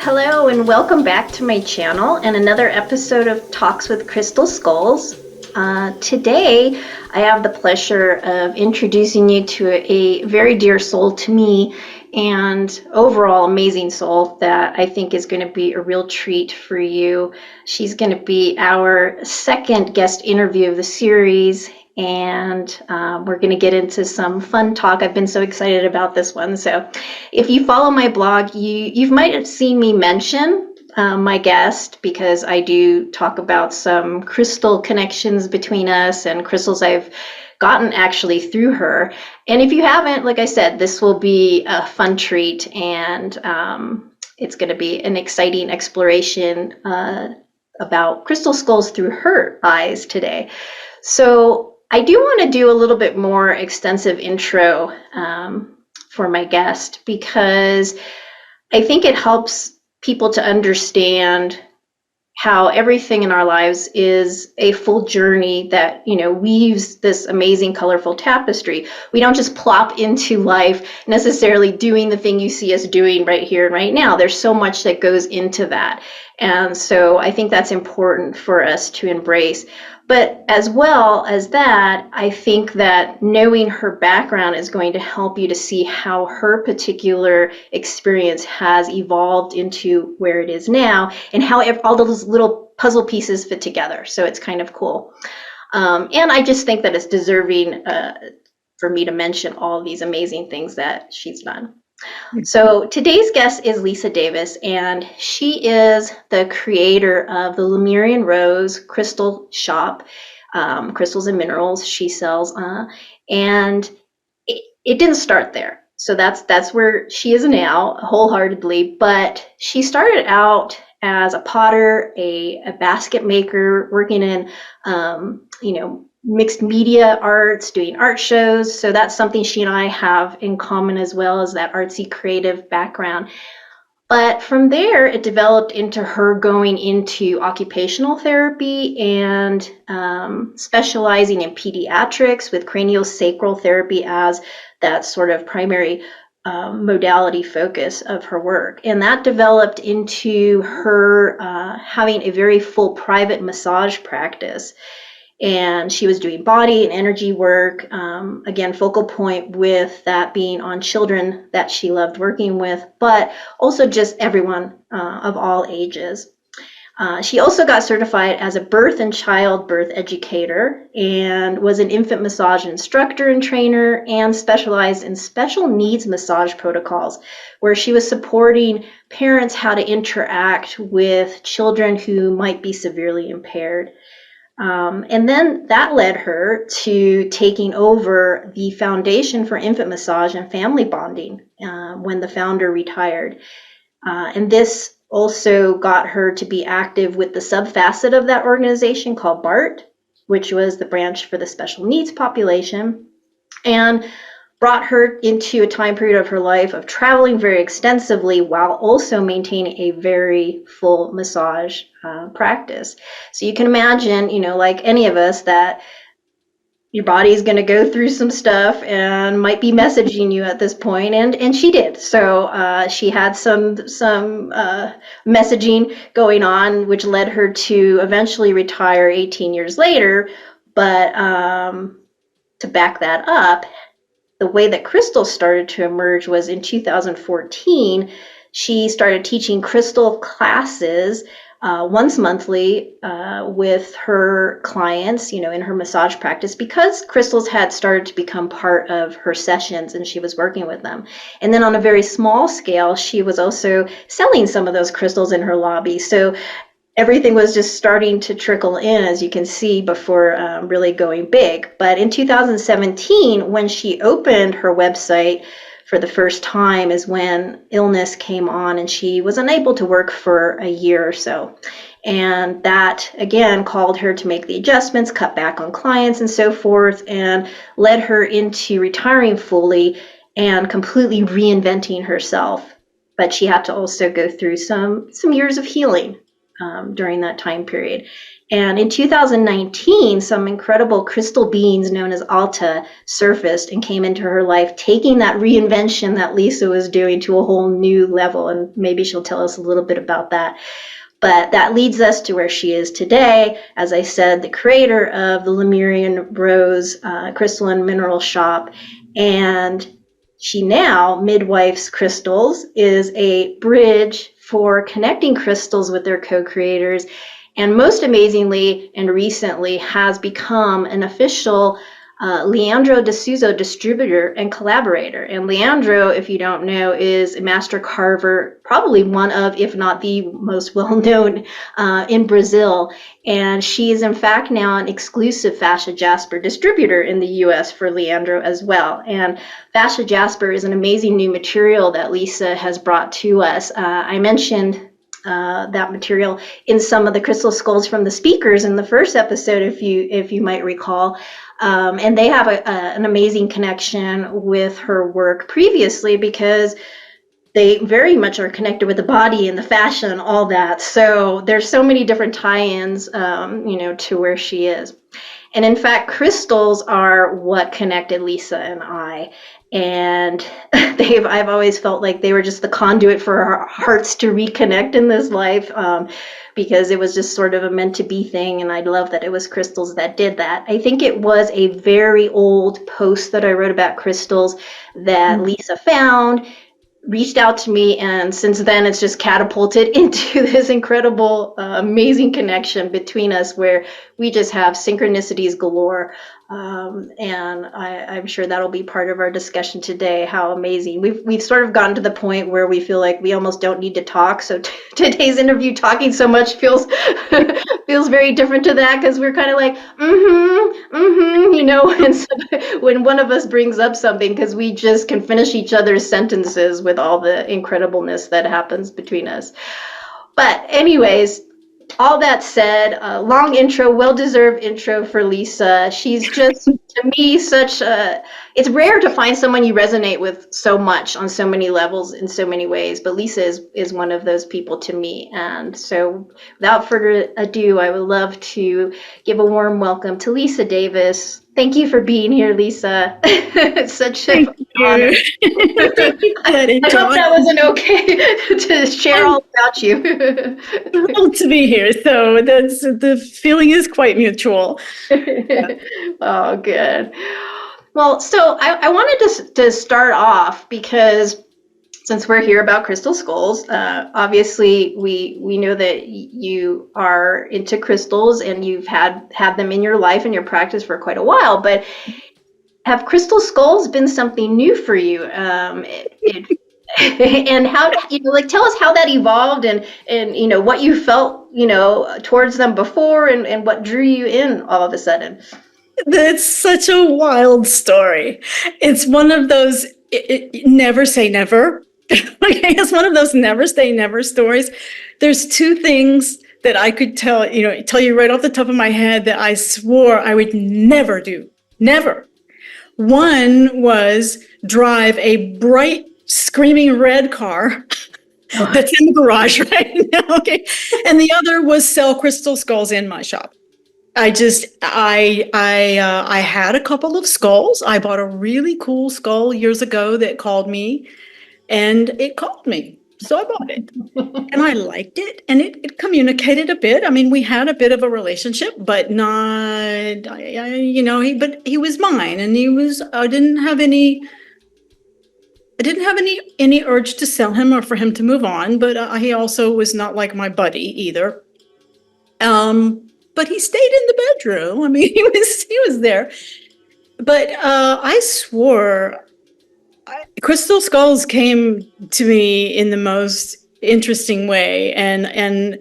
Hello and welcome back to my channel and another episode of Talks with Crystal Skulls. Today I have the pleasure of introducing you to a very dear soul to me and overall amazing soul that I think is going to be a real treat for you. She's going to be our second guest interview of the series, and we're going to get into some fun talk. I've been so excited about this one. So if you follow my blog, you might have seen me mention my guest, because I do talk about some crystal connections between us and crystals I've gotten actually through her. And if you haven't, like I said, this will be a fun treat, and it's going to be an exciting exploration about crystal skulls through her eyes today. So I do want to do a little bit more extensive intro for my guest, because I think it helps people to understand how everything in our lives is a full journey that, weaves this amazing, colorful tapestry. We don't just plop into life necessarily doing the thing you see us doing right here and right now. There's so much that goes into that. And so I think that's important for us to embrace. But as well as that, I think that knowing her background is going to help you to see how her particular experience has evolved into where it is now, and how all those little puzzle pieces fit together. So it's kind of cool. And I just think that it's deserving for me to mention all of these amazing things that she's done. So today's guest is Lisa Davis, and she is the creator of the Lemurian Rose Crystal Shop, crystals and minerals she sells, and it didn't start there. So that's where she is now, wholeheartedly. But she started out as a potter, a basket maker, working in mixed media arts, doing art shows. So that's something she and I have in common, as well as that artsy creative background. But from there, it developed into her going into occupational therapy and specializing in pediatrics, with craniosacral therapy as that sort of primary modality focus of her work. And that developed into her having a very full private massage practice. And she was doing body and energy work, again, focal point with that being on children that she loved working with, but also just everyone of all ages. She also got certified as a birth and childbirth educator, and was an infant massage instructor and trainer, and specialized in special needs massage protocols, where she was supporting parents how to interact with children who might be severely impaired. And then that led her to taking over the Foundation for Infant Massage and Family Bonding when the founder retired. And this also got her to be active with the subfacet of that organization called BART, which was the branch for the special needs population, and brought her into a time period of her life of traveling very extensively while also maintaining a very full massage practice. So you can imagine, like any of us, that your body is going to go through some stuff and might be messaging you at this point, and she did. So she had some messaging going on, which led her to eventually retire 18 years later. But to back that up, the way that crystals started to emerge was in 2014. She started teaching crystal classes once monthly with her clients, in her massage practice, because crystals had started to become part of her sessions and she was working with them. And then on a very small scale, she was also selling some of those crystals in her lobby. So everything was just starting to trickle in, as you can see, before really going big. But in 2017, when she opened her website for the first time, is when illness came on and she was unable to work for a year or so. And that, again, called her to make the adjustments, cut back on clients and so forth, and led her into retiring fully and completely reinventing herself. But she had to also go through some years of healing during that time period. And in 2019, some incredible crystal beings known as Alta surfaced and came into her life, taking that reinvention that Lisa was doing to a whole new level. And maybe she'll tell us a little bit about that. But that leads us to where she is today. As I said, the creator of the Lemurian Rose Crystal and Mineral Shop. And she now, Midwife's Crystals, is a bridge for connecting crystals with their co-creators. And most amazingly and recently has become an official Leandro De Souza distributor and collaborator. And Leandro, if you don't know, is a master carver, probably one of, if not the most well-known in Brazil. And she is in fact now an exclusive fascia jasper distributor in the US for Leandro as well. And fascia jasper is an amazing new material that Lisa has brought to us. I mentioned that material in some of the crystal skulls from the speakers in the first episode, if you might recall. And they have an amazing connection with her work previously because they very much are connected with the body and the fashion and all that. So there's so many different tie-ins, to where she is. And in fact, crystals are what connected Lisa and I. And I've always felt like they were just the conduit for our hearts to reconnect in this life, because it was just sort of a meant to be thing. And I love that it was crystals that did that. I think it was a very old post that I wrote about crystals that Lisa found, reached out to me, and since then it's just catapulted into this incredible, amazing connection between us where we just have synchronicities galore. And I'm sure that'll be part of our discussion today, how amazing. We've sort of gotten to the point where we feel like we almost don't need to talk. So today's interview, talking so much feels feels very different to that, because we're kind of like, and so when one of us brings up something, because we just can finish each other's sentences with all the incredibleness that happens between us. But anyways, all that said, long intro, well-deserved intro for Lisa. She's just, to me, it's rare to find someone you resonate with so much on so many levels in so many ways, but Lisa is one of those people to me. And so without further ado, I would love to give a warm welcome to Lisa Davis. Thank you for being here, Lisa. It's such an honor. I hope that wasn't okay to share all about you. Thrilled to be here. So the feeling is quite mutual. Oh, good. Well, so I wanted to start off because since we're here about crystal skulls, obviously we know that you are into crystals and you've had them in your life and your practice for quite a while, but have crystal skulls been something new for you? And how, tell us how that evolved and what you felt, towards them before and what drew you in all of a sudden. That's such a wild story. It's one of those never say never. It's one of those never say never stories. There's two things that I could tell you right off the top of my head that I swore I would never do. Never. One was drive a bright, screaming red car that's in the garage right now. Okay. And the other was sell crystal skulls in my shop. I had a couple of skulls. I bought a really cool skull years ago that called me, and it called me. So I bought it and I liked it, and it communicated a bit. I mean, we had a bit of a relationship, but not, but he was mine, and I didn't have any urge to sell him or for him to move on, but he also was not like my buddy either. But he stayed in the bedroom. I mean, he was there. But I swore crystal skulls came to me in the most interesting way, and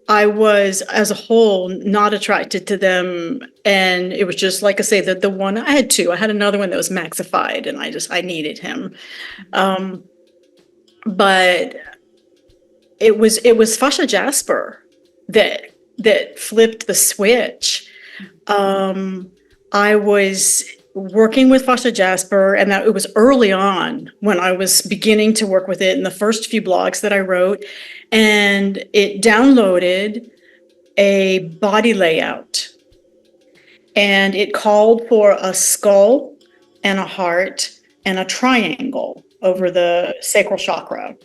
I was, as a whole, not attracted to them. And it was just, like I say, the one I had two. I had another one that was maxified, and I needed him. But it was fascia jasper that flipped the switch. I was working with fascia jasper, and that it was early on when I was beginning to work with it in the first few blogs that I wrote, and it downloaded a body layout, and it called for a skull and a heart and a triangle over the sacral chakra.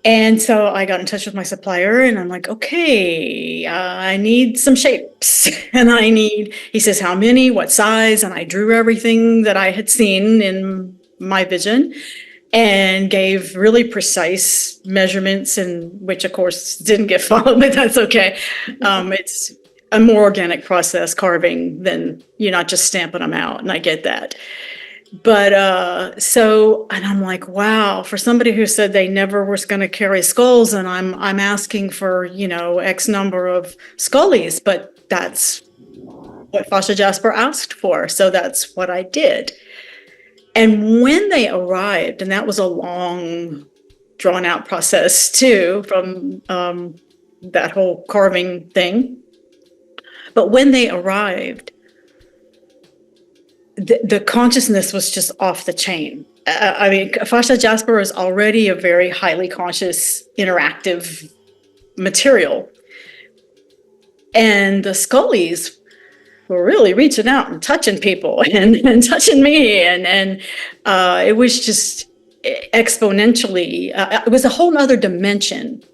And so I got in touch with my supplier and I'm like, okay, I need some shapes. And he says, how many, what size? And I drew everything that I had seen in my vision and gave really precise measurements, and which of course didn't get followed, but that's okay. It's a more organic process, carving, than you're not just stamping them out. And I get that. But and I'm like, wow, for somebody who said they never was going to carry skulls, and I'm asking for, X number of scullies, but that's what Fascia Jasper asked for. So that's what I did. And when they arrived, and that was a long, drawn out process too, from that whole carving thing. But when they arrived, the consciousness was just off the chain. I mean, Fascia Jasper is already a very highly conscious, interactive material. And the Scullies were really reaching out and touching people and touching me. And it was just exponentially, it was a whole other dimension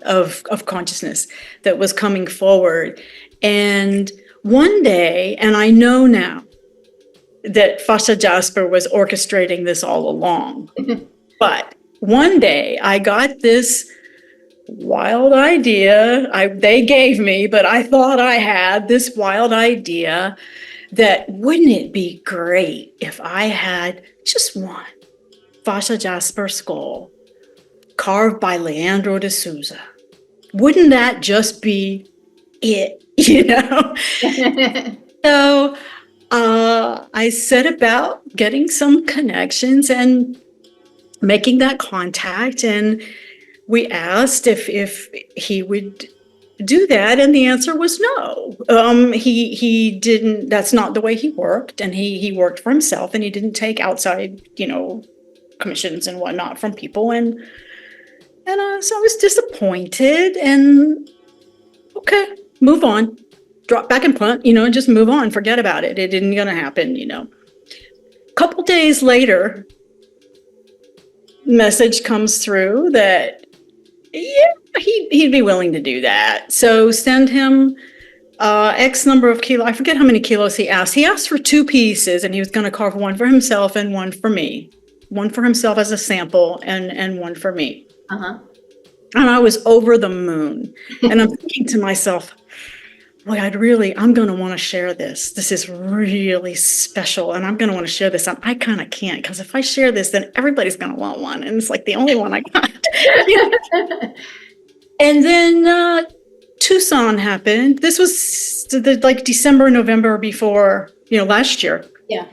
of consciousness that was coming forward. And one day, and I know now, that Fascia Jasper was orchestrating this all along. But one day I got this wild idea they gave me, but I thought I had this wild idea that wouldn't it be great if I had just one Fascia Jasper skull carved by Leandro De Souza? Wouldn't that just be it, So I set about getting some connections and making that contact, and we asked if he would do that, and the answer was no. He didn't. That's not the way he worked, and he worked for himself, and he didn't take outside, commissions and whatnot from people, and so I was disappointed, and okay, move on. Drop back and punt, and just move on, forget about it. It isn't going to happen, Couple days later, message comes through that, yeah, he'd be willing to do that. So send him X number of kilos. I forget how many kilos he asked. He asked for 2 pieces, and he was going to carve one for himself and one for me. One for himself as a sample and one for me. Uh-huh. And I was over the moon. And I'm thinking to myself, boy, I'm going to want to share this. This is really special, and I'm going to want to share this. I kind of can't, because if I share this, then everybody's going to want one, and it's like the only one I got. And then Tucson happened. This was December, November before, last year. Yeah.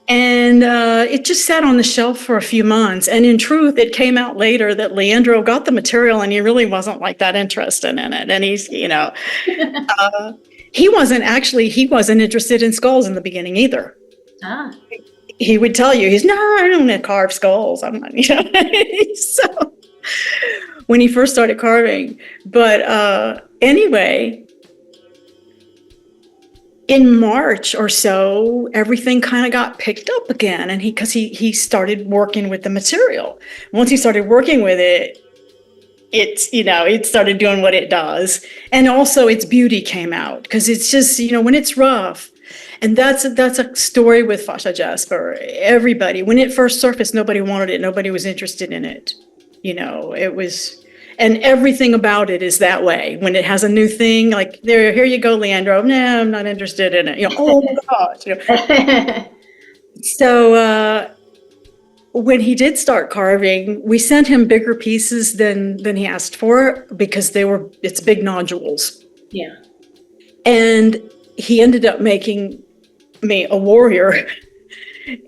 And it just sat on the shelf for a few months. And in truth, it came out later that Leandro got the material and he really wasn't that interested in it. And he's, he wasn't interested in skulls in the beginning either. Ah. He would tell you, no, I don't want to carve skulls. I'm not, So when he first started carving. But anyway, in March or so, everything kind of got picked up again, and because he started working with the material. Once he started working with it, it started doing what it does, and also its beauty came out, because it's just when it's rough, and that's a story with Fascia Jasper. Everybody, when it first surfaced, nobody wanted it, nobody was interested in it. It was. And everything about it is that way. When it has a new thing, like here you go, Leandro. No, I'm not interested in it. Oh my gosh. So when he did start carving, we sent him bigger pieces than he asked for, because it's big nodules. Yeah. And he ended up making me a warrior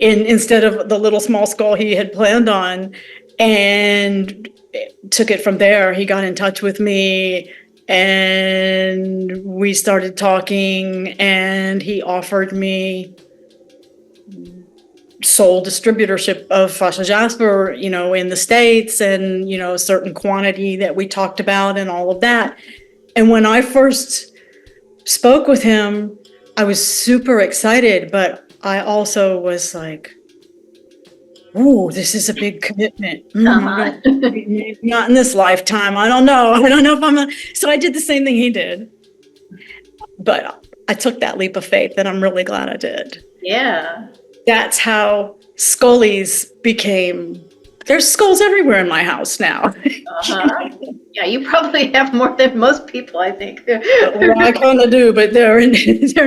instead of the little small skull he had planned on, and took it from there. He got in touch with me, and we started talking, and he offered me sole distributorship of Fascia Jasper, in the States, and, a certain quantity that we talked about and all of that. And when I first spoke with him, I was super excited, but I also was like, "Ooh, this is a big commitment. Uh-huh. Not in this lifetime. I don't know. I don't know if I'm." So I did the same thing he did, but I took that leap of faith, and I'm really glad I did. Yeah. That's how Scullies became. There's skulls everywhere in my house now. Uh-huh. Yeah, you probably have more than most people, I think. Well, I kind of do, but they're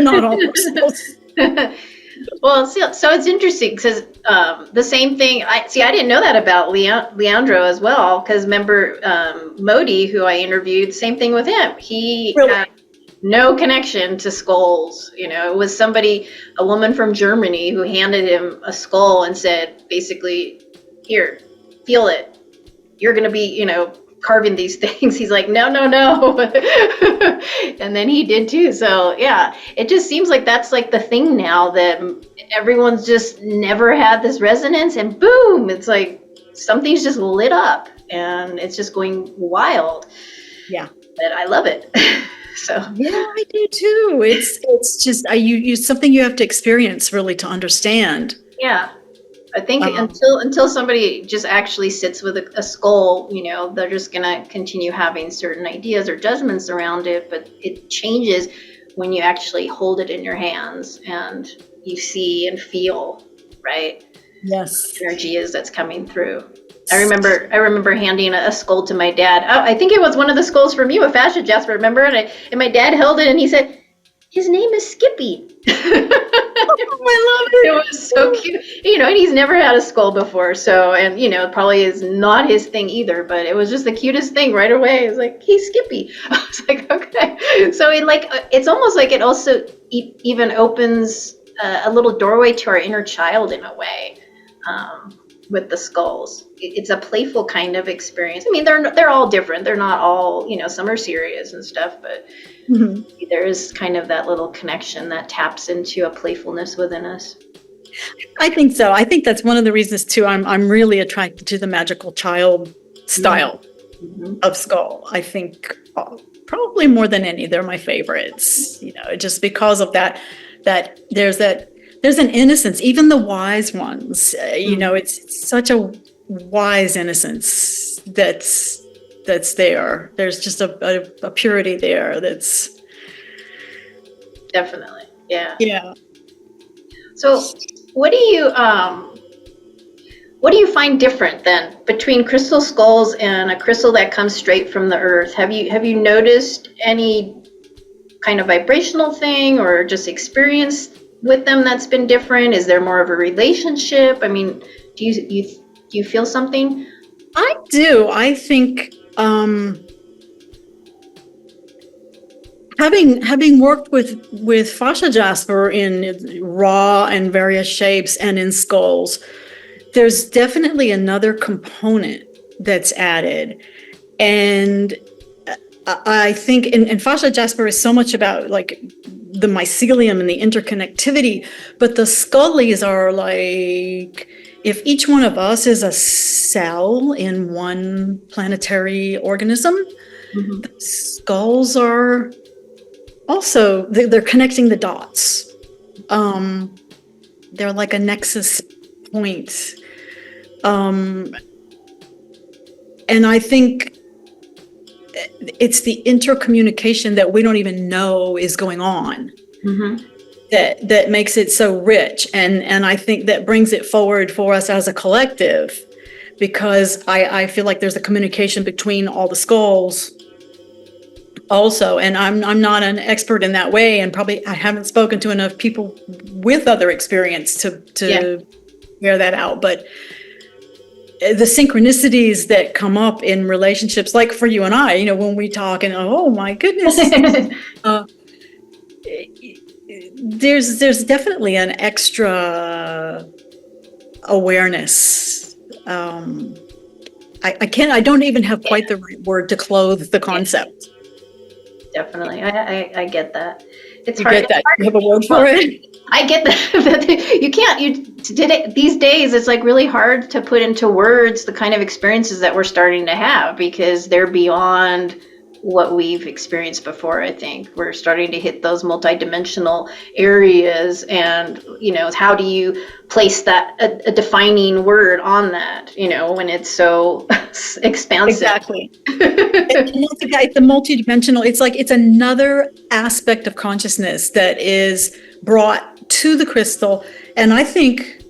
not all skulls. Well, so it's interesting because the same thing. I didn't know that about Leandro as well. Because remember Modi, who I interviewed, same thing with him. He Really? had no connection to skulls. It was a woman from Germany, who handed him a skull and said, basically, here, feel it. You're going to be, carving these things. He's like, no, no, no. And then he did too. So yeah, it just seems like that's like the thing now, that everyone's just never had this resonance, and boom, it's like something's just lit up and it's just going wild. Yeah. But I love it. So Yeah, I do too. It's just you something you have to experience really to understand. yeah, I think Um, until somebody just actually sits with a skull, they're just gonna continue having certain ideas or judgments around it. But it changes when you actually hold it in your hands and you see and feel, right? yes. Energy that's coming through. I remember handing a skull to my dad. Oh, I think it was one of the skulls from you, a fascia, Jasper. Remember? And my dad held it and he said, "His name is Skippy." Oh, I It love was so cute, and he's never had a skull before, so, and probably is not his thing either, but it was just the cutest thing right away. It was like, "Hey, Skippy." I was like, okay. So it's almost like it also even opens a little doorway to our inner child in a way, with the skulls. It's a playful kind of experience. I mean, they're all different. They're not all, some are serious and stuff, but it. Mhm. there is kind of that little connection that taps into a playfulness within us. I think so. I think that's one of the reasons too. I'm really attracted to the magical child style Mm-hmm. of skull. I think probably more than any, they're my favorites. Just because of that there's an innocence. Even the wise ones, it's such a wise innocence that's there. There's just a purity there that's Definitely. Yeah. yeah. So what do you find different then between crystal skulls and a crystal that comes straight from the earth? Have you noticed any kind of vibrational thing or just experience with them that's been different? Is there more of a relationship? I mean, do you feel something? I do. I think having worked with fascia jasper in raw and various shapes and in skulls, there's definitely another component that's added. And I think and fascia jasper is so much about like the mycelium and the interconnectivity, but the scullies are like, if each one of us is a cell in one planetary organism, Mm-hmm. the skulls are also, they're connecting the dots. They're like a nexus point. And I think it's the intercommunication that we don't even know is going on. Mm-hmm. That makes it so rich, and I think that brings it forward for us as a collective, because I feel like there's a communication between all the skulls also, and I'm not an expert in that way, and probably I haven't spoken to enough people with other experience to bear that out, but the synchronicities that come up in relationships, like for you and I, when we talk and oh my goodness, there's definitely an extra awareness. I don't even have quite the right word to clothe the concept. Definitely. I get that. It's You hard. get that? You have a word for it? I get that. You can't, these days, it's like really hard to put into words the kind of experiences that we're starting to have, because they're beyond what we've experienced before. I think we're starting to hit those multidimensional areas, and how do you place that a defining word on that? When it's so expansive. Exactly. It's the multidimensional. It's like it's another aspect of consciousness that is brought to the crystal, and I think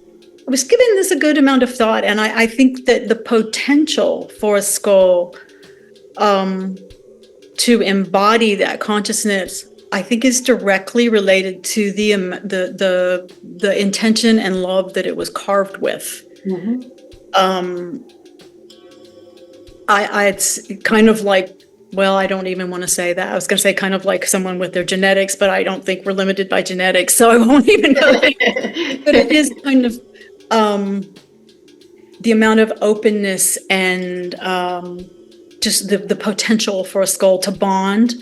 I was giving this a good amount of thought, and I think that the potential for a skull to embody that consciousness, I think, is directly related to the intention and love that it was carved with. It's kind of like, well, I don't even want to say that. I was going to say kind of like someone with their genetics, but I don't think we're limited by genetics, so I won't even go there. But it is kind of the amount of openness and just the potential for a skull to bond.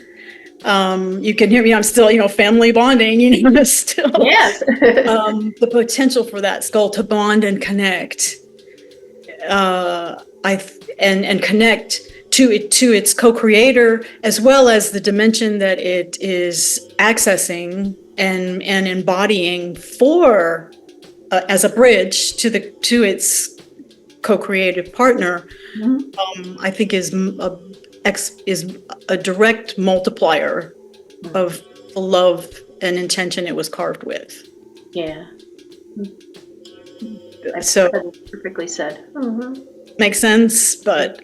You can hear me, I'm still, family bonding, still. Yes. The potential for that skull to bond and connect, and connect to its co-creator, as well as the dimension that it is accessing and embodying for as a bridge to its co-creative partner. I think is a direct multiplier of the love and intention it was carved with. Yeah. So perfectly said. Makes sense, but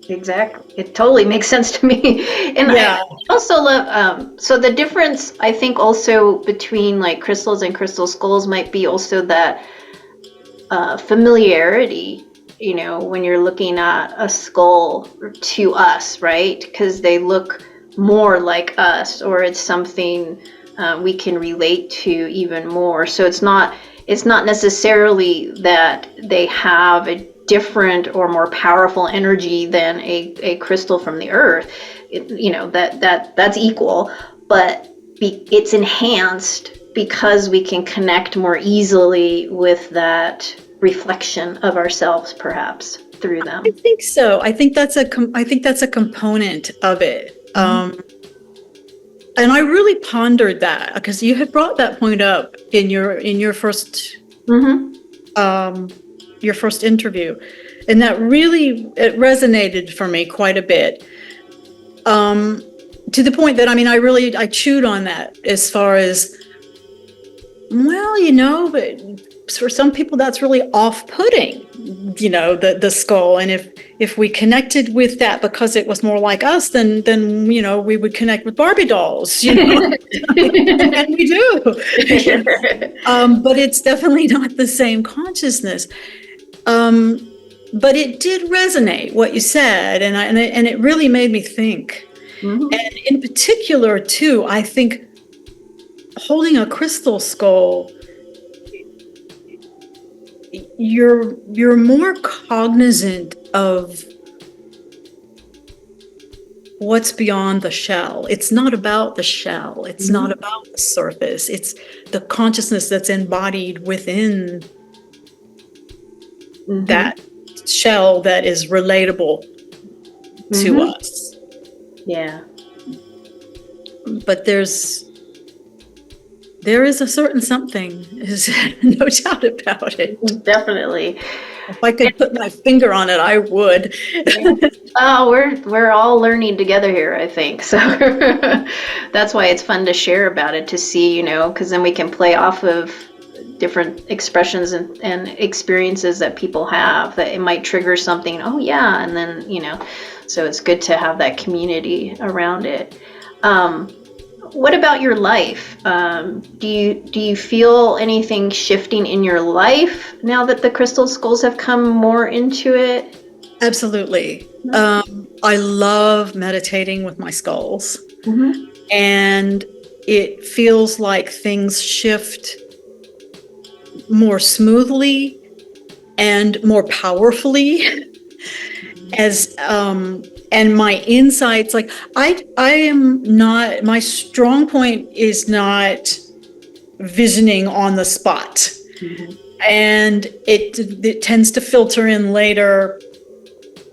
exactly, it totally makes sense to me. And yeah. I also love so the difference, I think, also between like crystals and crystal skulls might be also that familiarity, when you're looking at a skull to us, right? Because they look more like us, or it's something we can relate to even more. So it's not necessarily that they have a different or more powerful energy than a crystal from the earth. That's equal, but it's enhanced because we can connect more easily with that reflection of ourselves, perhaps through them. I think so. I think that's a component of it. And I really pondered that because you had brought that point up in your first your first interview, and that really it resonated for me quite a bit. To the point that I chewed on that as far as, well, but for some people that's really off-putting, the skull. And if we connected with that because it was more like us, then we would connect with Barbie dolls, and we do. But it's definitely not the same consciousness. But it did resonate what you said, and it really made me think. And in particular, too, I think holding a crystal skull, you're more cognizant of what's beyond the shell. It's not about the shell. It's not about the surface. It's the consciousness that's embodied within that shell that is relatable to us. Yeah. But there is a certain something, is no doubt about it. Definitely. If I could put my finger on it, I would. Oh, we're all learning together here, I think. So that's why it's fun to share about it, to see, because then we can play off of different expressions and experiences that people have, that it might trigger something. Oh yeah. And then, so it's good to have that community around it. What about your life? Do you feel anything shifting in your life now that the crystal skulls have come more into it? Absolutely. I love meditating with my skulls, and it feels like things shift more smoothly and more powerfully as and my insights, like I am not, my strong point is not visioning on the spot. And it tends to filter in later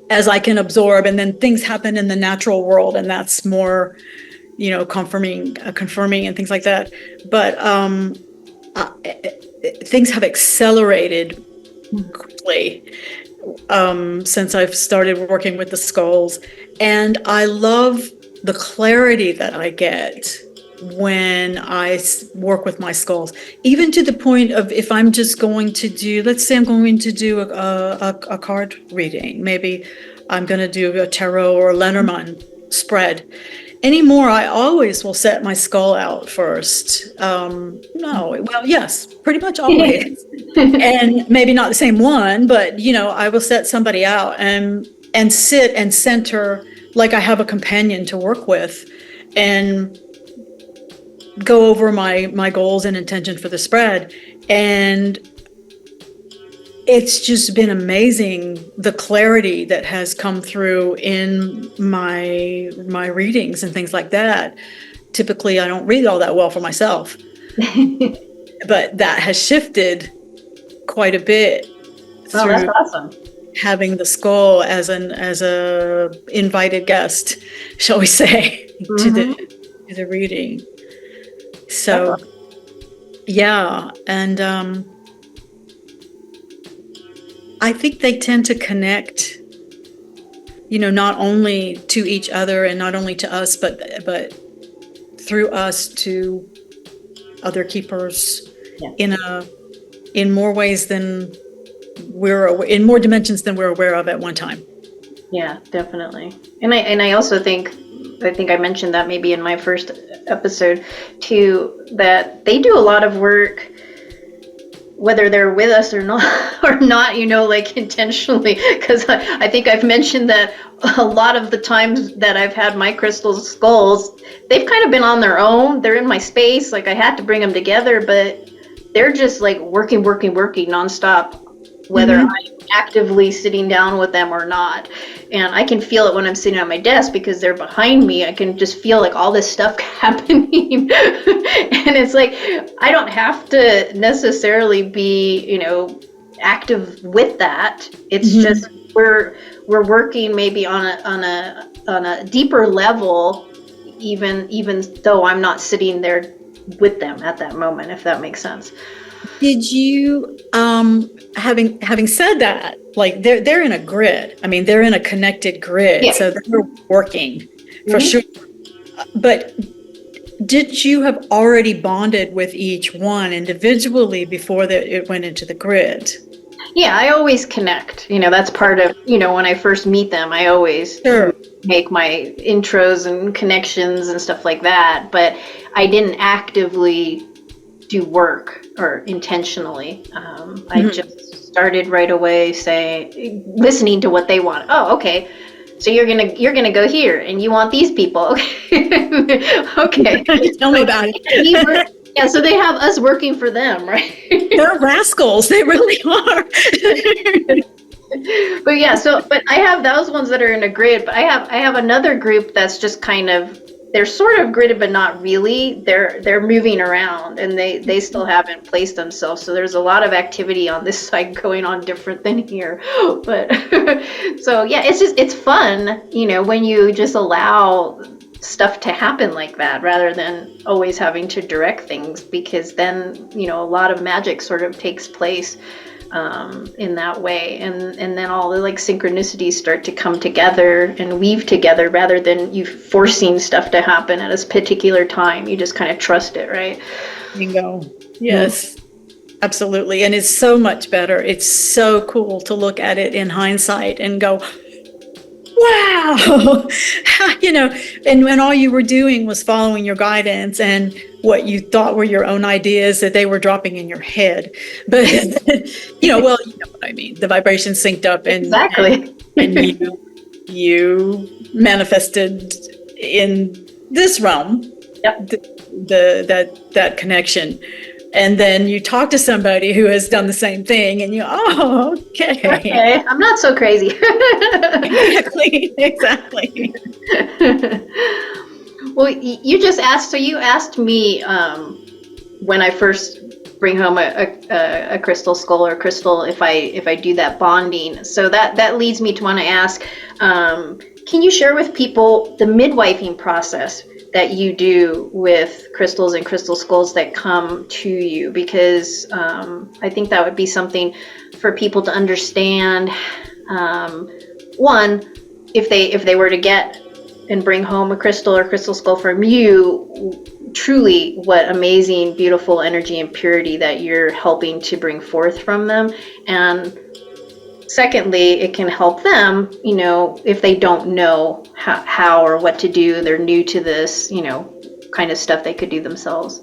as I can absorb, and then things happen in the natural world, and that's more, confirming and things like that. But uh, things have accelerated quickly since I've started working with the skulls, and I love the clarity that I get when I work with my skulls, even to the point of if I'm just going to do, let's say I'm going to do a card reading, maybe I'm going to do a tarot or a Lenormand spread. Anymore, I always will set my skull out first. Yes, pretty much always. And maybe not the same one, but I will set somebody out and sit and center like I have a companion to work with, and go over my goals and intention for the spread. And it's just been amazing, the clarity that has come through in my readings and things like that. Typically, I don't read all that well for myself, but that has shifted quite a bit. Oh, that's awesome. Having the skull as a invited guest, shall we say, to the reading. So, yeah, and I think they tend to connect, not only to each other and not only to us, but through us to other keepers in more ways than in more dimensions than we're aware of at one time. Yeah, definitely. And I also think I mentioned that maybe in my first episode too, that they do a lot of work, whether they're with us or not, like intentionally, because I think I've mentioned that a lot of the times that I've had my crystal skulls, they've kind of been on their own. They're in my space. Like I had to bring them together, but they're just like working nonstop, whether I'm actively sitting down with them or not. And I can feel it when I'm sitting on my desk because they're behind me. I can just feel like all this stuff happening. And it's like, I don't have to necessarily be, active with that. It's just we're working maybe on a deeper level, even though I'm not sitting there with them at that moment, if that makes sense. Did you, having said that, like they're in a grid. I mean, they're in a connected grid, so they're working for sure. But did you have already bonded with each one individually before it went into the grid? Yeah, I always connect. That's part of, when I first meet them, I always make my intros and connections and stuff like that. But I didn't actively do work or intentionally. I just started right away listening to what they want. Oh, okay. So you're gonna go here, and you want these people. Okay. Okay. Tell me about it. Yeah, so they have us working for them, right? They're rascals. They really are. But I have those ones that are in a grid, but I have another group that's just kind of, they're sort of gridded, but not really. They're moving around, and they still haven't placed themselves. So there's a lot of activity on this side going on different than here. But so yeah, it's fun, when you just allow stuff to happen like that rather than always having to direct things, because then a lot of magic sort of takes place in that way, and then all the like synchronicities start to come together and weave together rather than you forcing stuff to happen at a particular time. You just kind of trust it, right? Bingo. Yes, absolutely. And it's so much better. It's so cool to look at it in hindsight and go, wow, and when all you were doing was following your guidance and what you thought were your own ideas that they were dropping in your head. But, you know what I mean? The vibration synced up and, exactly. and you manifested in this realm, that connection. And then you talk to somebody who has done the same thing, and okay. I'm not so crazy. Exactly. Well, you just asked. So you asked me when I first bring home a crystal skull or crystal if I do that bonding. So that leads me to want to ask, can you share with people the midwifing process that you do with crystals and crystal skulls that come to you? Because I think that would be something for people to understand. One, if they were to get and bring home a crystal or crystal skull from you, truly what amazing, beautiful energy and purity that you're helping to bring forth from them. And secondly, it can help them, if they don't know how or what to do, they're new to this, kind of stuff they could do themselves.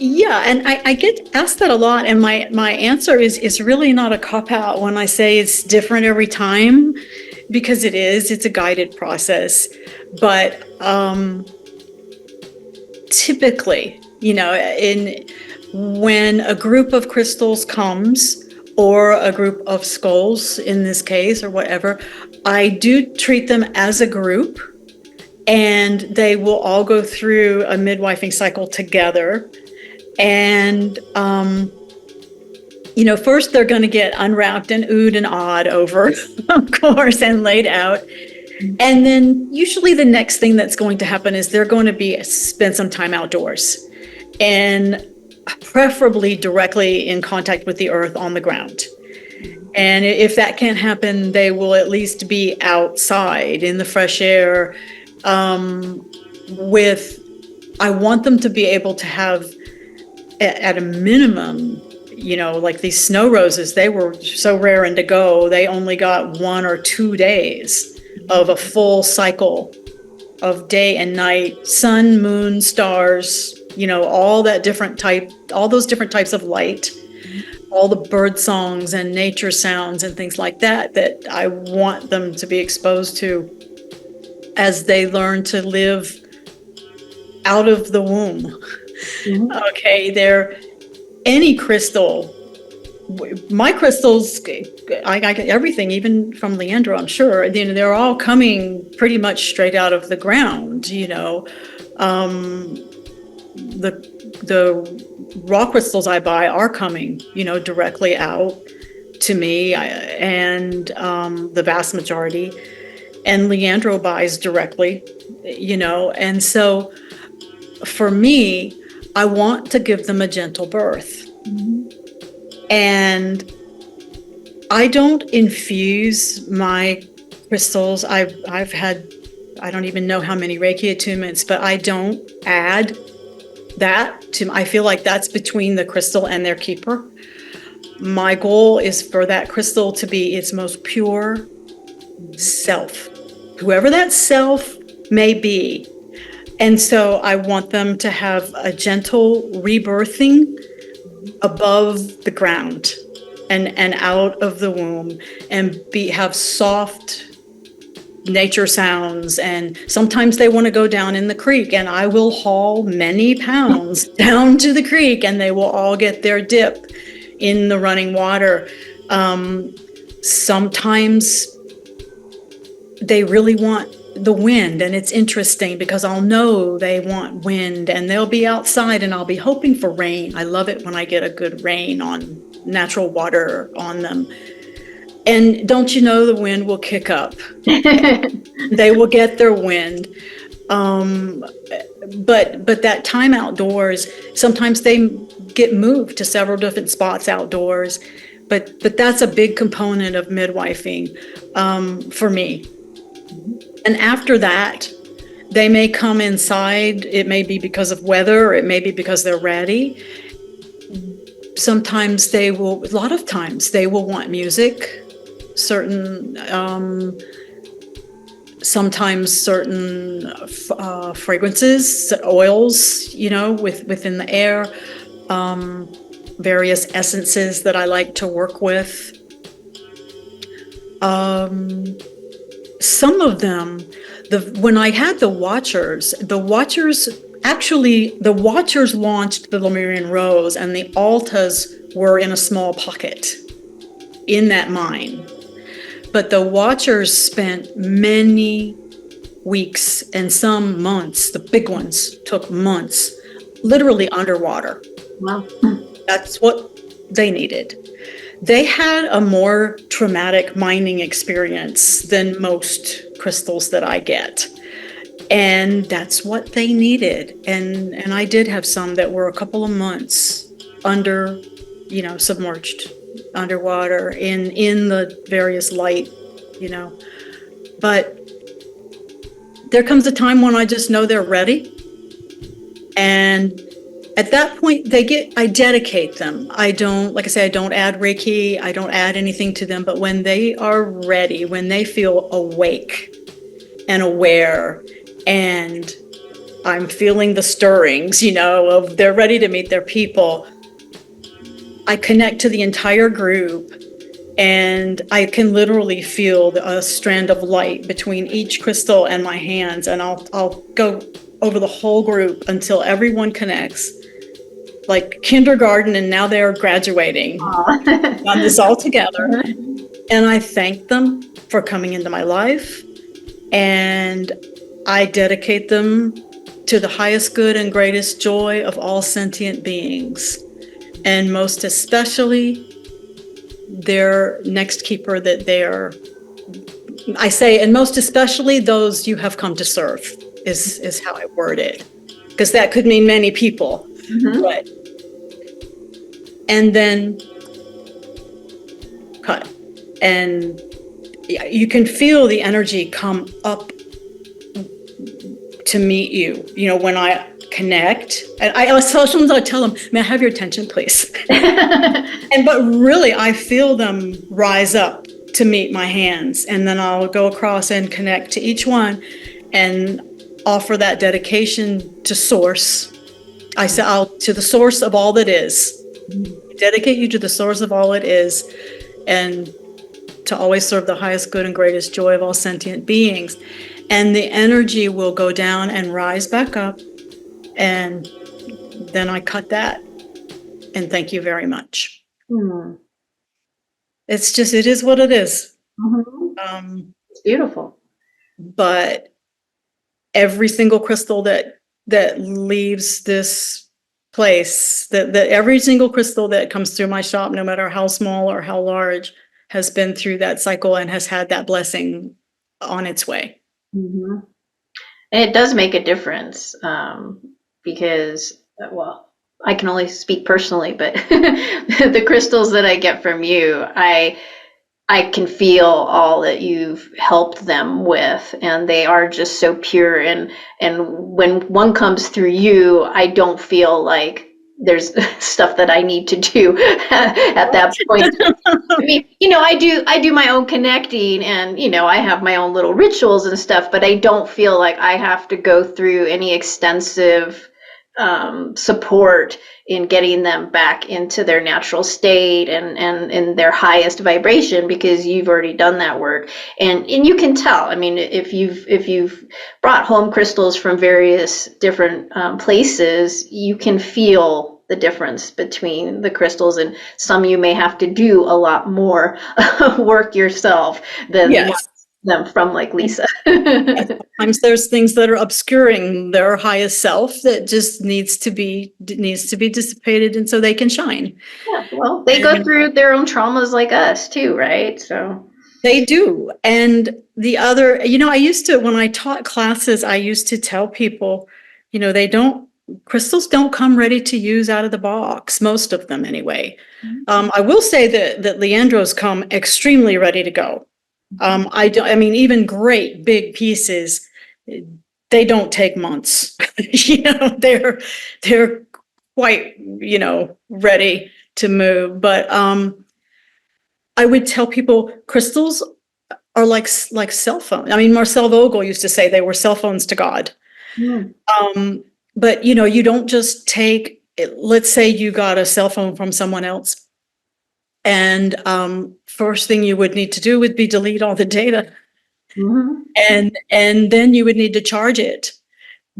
Yeah, and I get asked that a lot, and my answer is really not a cop-out when I say it's different every time, because it's a guided process. But typically, when a group of crystals comes, or a group of skulls in this case, or whatever, I do treat them as a group, and they will all go through a midwifing cycle together. And, first they're going to get unwrapped and oohed and awed over, of course, and laid out. And then usually the next thing that's going to happen is they're going to spend some time outdoors, and preferably directly in contact with the earth on the ground. And if that can't happen, they will at least be outside in the fresh air. I want them to be able to have, at a minimum, like these snow roses, they were so raring to go. They only got 1 or 2 days of a full cycle of day and night, sun, moon, stars, all those different types of light, all the bird songs and nature sounds and things like that I want them to be exposed to as they learn to live out of the womb. Mm-hmm. Okay, any crystal. My crystals, I get everything, even from Leandro, I'm sure. They're all coming pretty much straight out of the ground. The raw crystals I buy are coming, directly out to me, and the vast majority. And Leandro buys directly, And so, for me, I want to give them a gentle birth. Mm-hmm. And I don't infuse my crystals. I've had, I don't even know how many Reiki attunements, but I don't add that to, I feel like that's between the crystal and their keeper. My goal is for that crystal to be its most pure self, whoever that self may be. And so I want them to have a gentle rebirthing above the ground and out of the womb, and have soft nature sounds. And sometimes they want to go down in the creek, and I will haul many pounds down to the creek, and they will all get their dip in the running water. Sometimes they really want the wind, and it's interesting because I'll know they want wind, and they'll be outside, and I'll be hoping for rain. I love it when I get a good rain on natural water on them. And don't you know, the wind will kick up. They will get their wind. But that time outdoors, sometimes they get moved to several different spots outdoors. But that's a big component of midwifing for me. And after that, they may come inside. It may be because of weather, or it may be because they're ready. Sometimes a lot of times they will want music, sometimes certain fragrances, oils, within the air, various essences that I like to work with. Some of them, when I had the Watchers launched the Lemurian Rose, and the Altas were in a small pocket in that mine. But the Watchers spent many weeks and some months, the big ones took months, literally underwater. Wow. That's what they needed. They had a more traumatic mining experience than most crystals that I get. And that's what they needed. And I did have some that were a couple of months under, submerged underwater in the various light, But there comes a time when I just know they're ready. And at that point, I dedicate them. I don't, like I say, I don't add Reiki, I don't add anything to them, but when they are ready, when they feel awake and aware, and I'm feeling the stirrings, of they're ready to meet their people, I connect to the entire group, and I can literally feel a strand of light between each crystal and my hands, and I'll go over the whole group until everyone connects, like kindergarten, and now they're graduating. Done this all together. And I thank them for coming into my life, and I dedicate them to the highest good and greatest joy of all sentient beings, and most especially their next keeper that I say, and most especially those you have come to serve, is how I word it, because that could mean many people. Mm-hmm. But and then cut, and you can feel the energy come up to meet you. When I connect, and sometimes I tell them, "May I have your attention, please?" But really, I feel them rise up to meet my hands, and then I'll go across and connect to each one, and offer that dedication to Source. I say, to the source of all that is. Dedicate you to the source of all it is, and to always serve the highest good and greatest joy of all sentient beings. And the energy will go down and rise back up, and then I cut that, and thank you very much. It's just, it is what it is. Mm-hmm. It's beautiful. But every single crystal that leaves this place, that every single crystal that comes through my shop, no matter how small or how large, has been through that cycle and has had that blessing on its way. Mm-hmm. And it does make a difference, because, well, I can only speak personally, but the crystals that I get from you, I can feel all that you've helped them with, and they are just so pure. And when one comes through you, I don't feel like there's stuff that I need to do at that point. I mean, I do my own connecting, and, I have my own little rituals and stuff, but I don't feel like I have to go through any extensive support in getting them back into their natural state and in their highest vibration, because you've already done that work. And you can tell, I mean, if you've brought home crystals from various different places, you can feel the difference between the crystals, and some you may have to do a lot more work yourself than them from, like Lisa. Sometimes there's things that are obscuring their highest self that just needs to be dissipated, and so they can shine. Yeah, well, they go through their own traumas like us too, right? So they do. And the other, I used to, when I taught classes, I used to tell people, crystals don't come ready to use out of the box, most of them anyway. Mm-hmm. I will say that Leandro's come extremely ready to go. Even great big pieces, they don't take months. They're quite, ready to move. But I would tell people crystals are like cell phones. I mean, Marcel Vogel used to say they were cell phones to God. Mm. But you don't just take, let's say you got a cell phone from someone else, and first thing you would need to do would be delete all the data. Mm-hmm. And then you would need to charge it,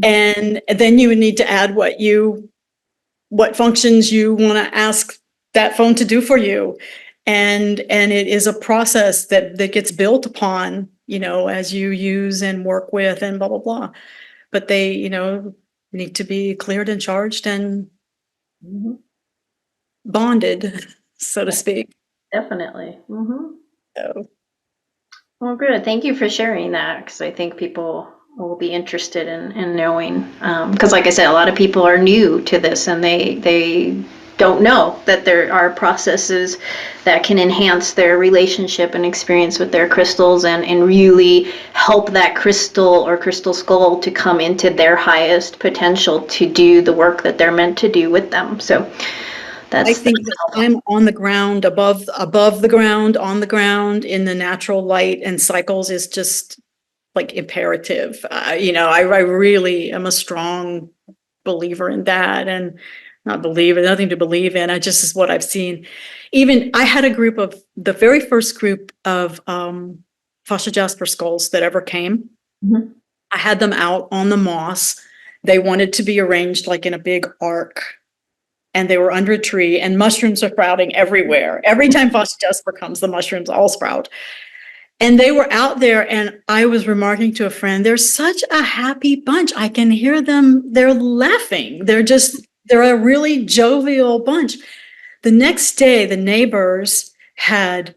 and then you would need to add what functions you want to ask that phone to do for you, and it is a process that gets built upon, as you use and work with and blah blah blah. But they need to be cleared and charged, and bonded, so to speak. Definitely. So, Well, good. Thank you for sharing that, because I think people will be interested in knowing. Because, like I said, a lot of people are new to this, and they don't know that there are processes that can enhance their relationship and experience with their crystals, and really help that crystal or crystal skull to come into their highest potential to do the work that they're meant to do with them. So I that's think that I'm on the ground, above the ground, on the ground in the natural light and cycles is just like imperative. I really am a strong believer in that, and not believer, nothing to believe in. I just is what I've seen. Even I had a group of the very first group of Fascia Jasper skulls that ever came. Mhm. I had them out on the moss. They wanted to be arranged like in a big arc, and they were under a tree, and mushrooms are sprouting everywhere. Every time Fascia Jasper comes, the mushrooms all sprout. And they were out there, and I was remarking to a friend, they're such a happy bunch. I can hear them. They're laughing. They're a really jovial bunch. The next day, the neighbors she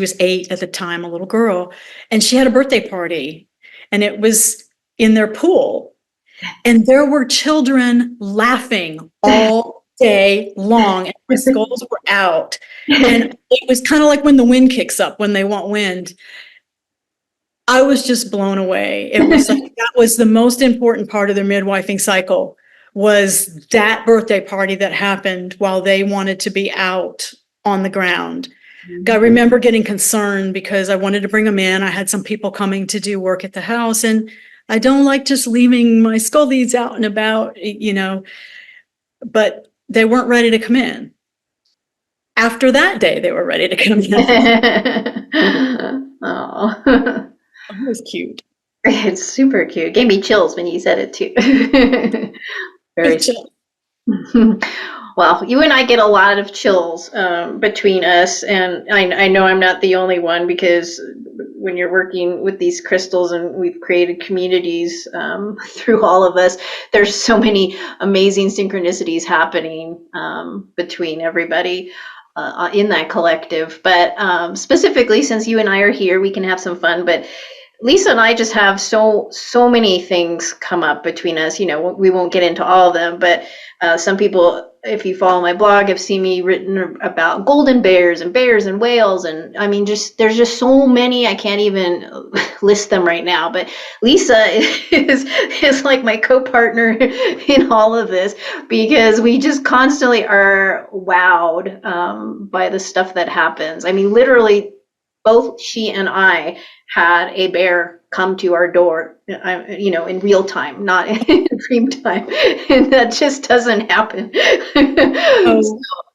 was 8 at the time, a little girl, and she had a birthday party, and it was in their pool. And there were children laughing all day long, and the skulls were out. And it was kind of like when the wind kicks up, when they want wind. I was just blown away. It was like that was the most important part of their midwifing cycle, was that birthday party that happened while they wanted to be out on the ground. I remember getting concerned because I wanted to bring them in. I had some people coming to do work at the house, and I don't like just leaving my skullies out and about, but they weren't ready to come in. After that day, they were ready to come in. Oh. It was cute. It's super cute. It gave me chills when you said it too. Very Chill. well, you and I get a lot of chills between us, and I know I'm not the only one, because when you're working with these crystals and we've created communities through all of us, there's so many amazing synchronicities happening between everybody in that collective. But specifically, since you and I are here, we can have some fun. But Lisa and I just have so many things come up between us. We won't get into all of them, but some people, if you follow my blog, have seen me written about golden bears and whales, and I mean, there's just so many. I can't even list them right now. But Lisa is like my co-partner in all of this, because we just constantly are wowed by the stuff that happens. I mean, literally, both she and I had a bear come to our door, in real time, not in dream time, and that just doesn't happen. Oh,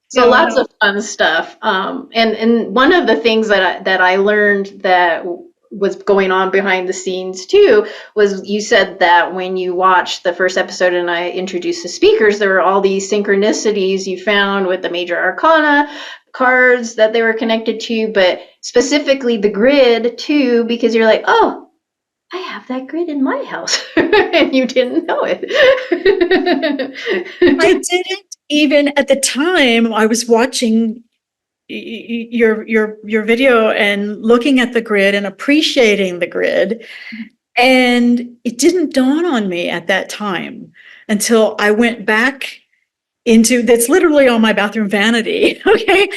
So lots of fun stuff. And one of the things that I learned that was going on behind the scenes too was, you said that when you watched the first episode and I introduced the speakers, there were all these synchronicities you found with the major arcana cards that they were connected to, but specifically the grid too, because you're like, oh, I have that grid in my house, and you didn't know it. I didn't even at the time. I was watching your video and looking at the grid and appreciating the grid, and it didn't dawn on me at that time until I went back into that's literally on my bathroom vanity. Okay,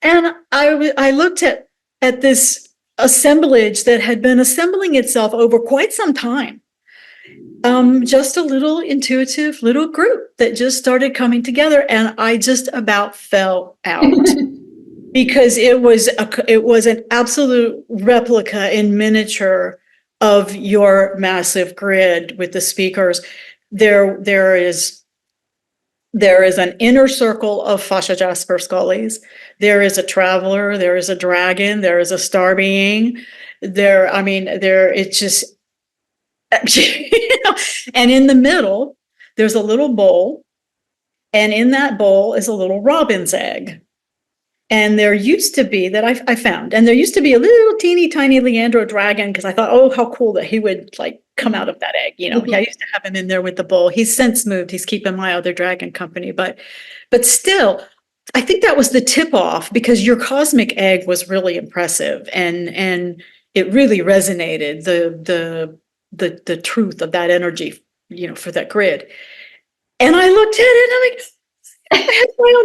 and I looked at this assemblage that had been assembling itself over quite some time. Just a little intuitive little group that just started coming together, and I just about fell out because it was an absolute replica in miniature of your massive grid with the speakers. There is an inner circle of Fascia Jasper scullies. There is a traveler, there is a dragon, there is a star being. It's just, and in the middle, there's a little bowl, and in that bowl is a little robin's egg. And there used to be, that I found, and there used to be a little teeny tiny Leandro dragon, because I thought, oh, how cool that he would like come out of that egg. I used to have him in there with the bull. He's since moved. He's keeping my other dragon company, but still, I think that was the tip off, because your cosmic egg was really impressive, and it really resonated, the truth of that energy, for that grid. And I looked at it and I'm like,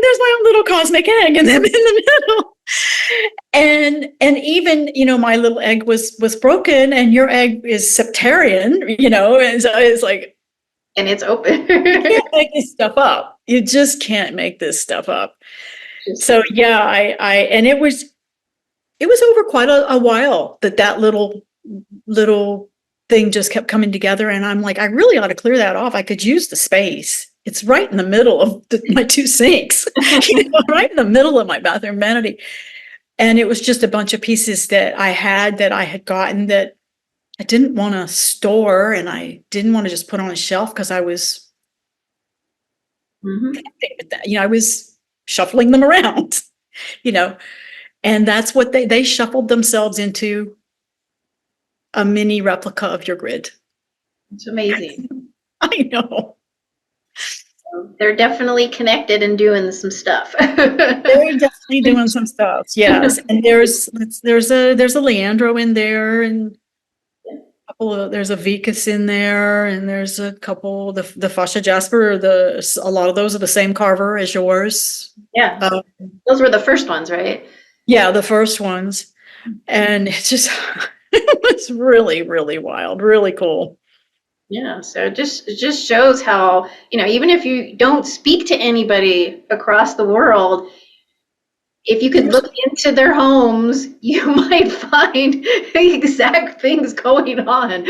there's my own little cosmic egg in the middle. And even, my little egg was broken, and your egg is septarian, and so it's like, and it's open. you can't make this stuff up. You just can't make this stuff up. So yeah, and it was over quite a while that little thing just kept coming together, and I'm like, I really ought to clear that off. I could use the space. It's right in the middle of my two sinks, right in the middle of my bathroom vanity. And it was just a bunch of pieces that I had gotten that I didn't want to store, and I didn't want to just put on a shelf, because I was connecting with that. I was shuffling them around, and that's what they shuffled themselves into a mini replica of your grid. It's amazing. I know. They're definitely connected and doing some stuff. They're definitely doing some stuff. Yes. And there's a Leandro in there, and there's a Vicus in there, and there's a couple, the Fascia Jasper, a lot of those are the same carver as yours. Yeah. Those were the first ones, right? Yeah, the first ones. And it's just, it was really, really wild, really cool. Yeah, so it just shows how, even if you don't speak to anybody across the world, if you could look into their homes, you might find the exact things going on.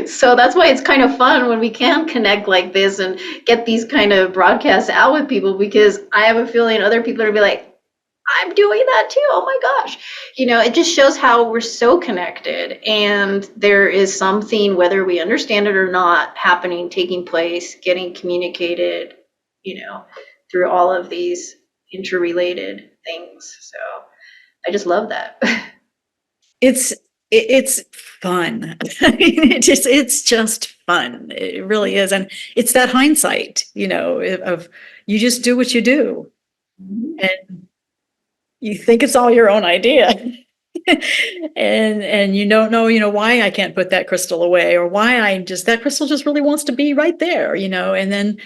So that's why it's kind of fun when we can connect like this and get these kind of broadcasts out with people, because I have a feeling other people are gonna be like, I'm doing that too. Oh my gosh. It just shows how we're so connected, and there is something, whether we understand it or not, happening, taking place, getting communicated, through all of these interrelated things. So I just love that. It's fun. It's just fun. It really is. And it's that hindsight, of you just do what you do. And you think it's all your own idea. and you don't know, why I can't put that crystal away, or why that crystal just really wants to be right there, and then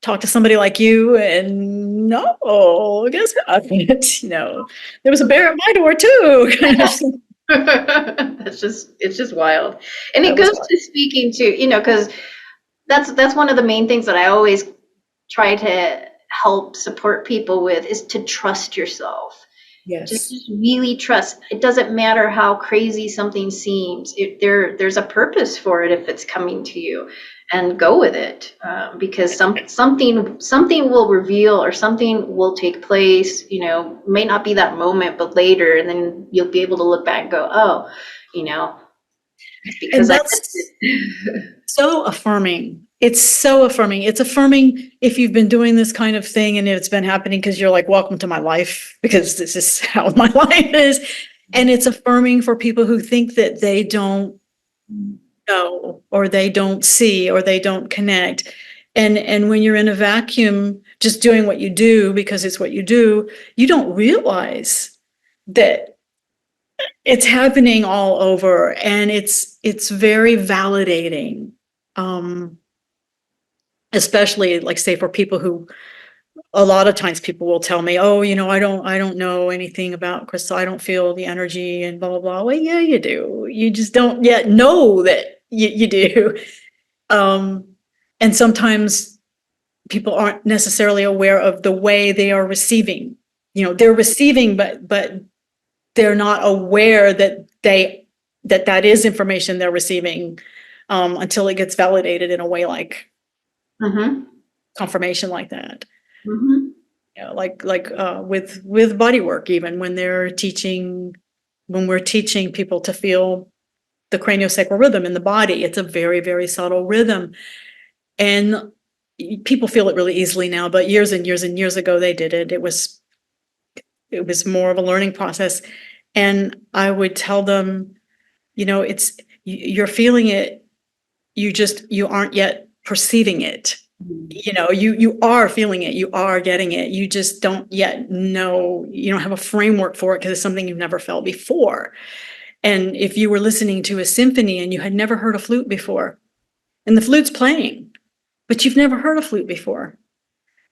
talk to somebody like you, and no, guess what? There was a bear at my door too. It's just wild. And it goes to speaking to, because that's one of the main things that I always try to help support people with, is to trust yourself. Yes. Just really trust. It doesn't matter how crazy something seems. There's a purpose for it if it's coming to you, and go with it, because something will reveal, or something will take place. May not be that moment, but later, and then you'll be able to look back and go, oh, it's because that's so affirming. It's so affirming. It's affirming if you've been doing this kind of thing and it's been happening, because you're like, welcome to my life, because this is how my life is. And it's affirming for people who think that they don't know, or they don't see, or they don't connect. And when you're in a vacuum, just doing what you do because it's what you do, you don't realize that it's happening all over, and it's very validating. Especially, like, say, for people who, a lot of times people will tell me, oh, I don't know anything about crystal. I don't feel the energy and blah, blah, blah. Well, yeah, you do. You just don't yet know that you do. And sometimes people aren't necessarily aware of the way they are receiving. They're receiving, but they're not aware that that is information they're receiving, until it gets validated in a way like confirmation like that. Like with body work, even when we're teaching people to feel the craniosacral rhythm in the body, it's a very, very subtle rhythm, and people feel it really easily now, but years and years and years ago they did it. It was more of a learning process, and I would tell them, you're feeling it you aren't yet perceiving it. You know, you are feeling it, you are getting it. You just don't yet know, you don't have a framework for it because it's something you've never felt before. And if you were listening to a symphony and you had never heard a flute before, and the flute's playing, but you've never heard a flute before,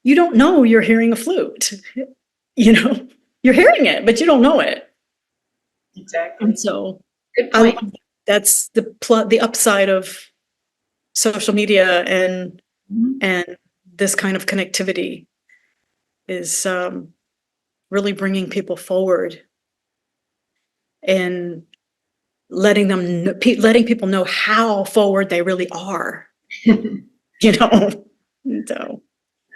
you don't know you're hearing a flute. You know, you're hearing it, but you don't know it. Exactly. And so Good point. that's the upside of social media and this kind of connectivity is really bringing people forward and letting people know how forward they really are. You know, so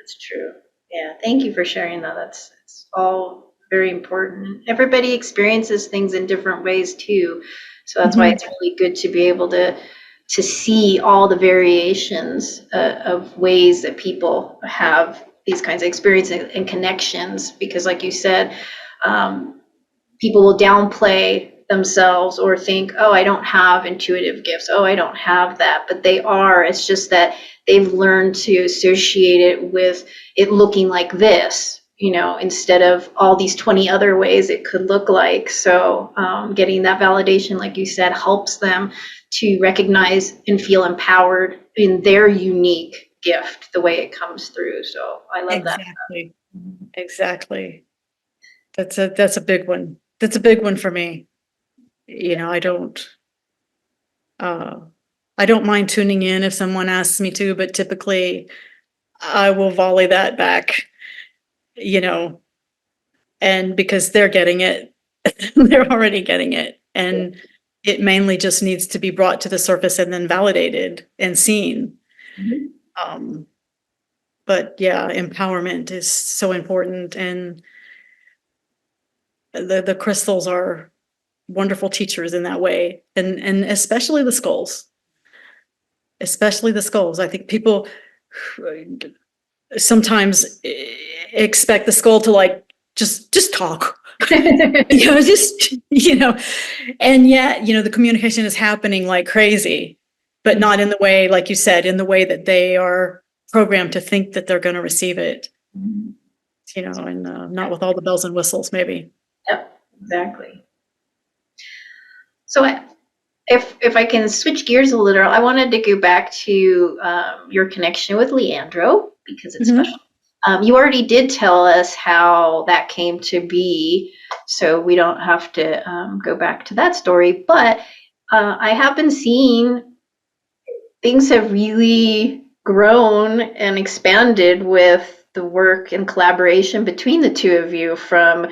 That's true. Yeah, thank you for sharing that. It's all very important. Everybody experiences things in different ways too. So that's why it's really good to be able to see all the variations of ways that people have these kinds of experiences and connections. Because like you said, people will downplay themselves or think, oh, I don't have intuitive gifts. Oh, I don't have that. But they are. It's just that they've learned to associate it with it looking like this, you know, instead of all these 20 other ways it could look like. So getting that validation, like you said, helps them to recognize and feel empowered in their unique gift, the way it comes through. So I love that. Exactly. That's a big one. That's a big one for me. You know, I don't mind tuning in if someone asks me to, but typically I will volley that back, you know, and because they're getting it, they're already getting it. And it mainly just needs to be brought to the surface and then validated and seen. But yeah, empowerment is so important. And the crystals are wonderful teachers in that way. And especially the skulls. Especially the skulls. I think people sometimes expect the skull to like just talk. You know, just, you know, and yet, you know, the communication is happening like crazy, but not in the way, like you said, in the way that they are programmed to think that they're going to receive it, you know, and not with all the bells and whistles, maybe. Yep, exactly. So if I can switch gears a little, I wanted to go back to your connection with Leandro because it's special. You already did tell us how that came to be, so we don't have to go back to that story. But I have been seeing things have really grown and expanded with the work and collaboration between the two of you, from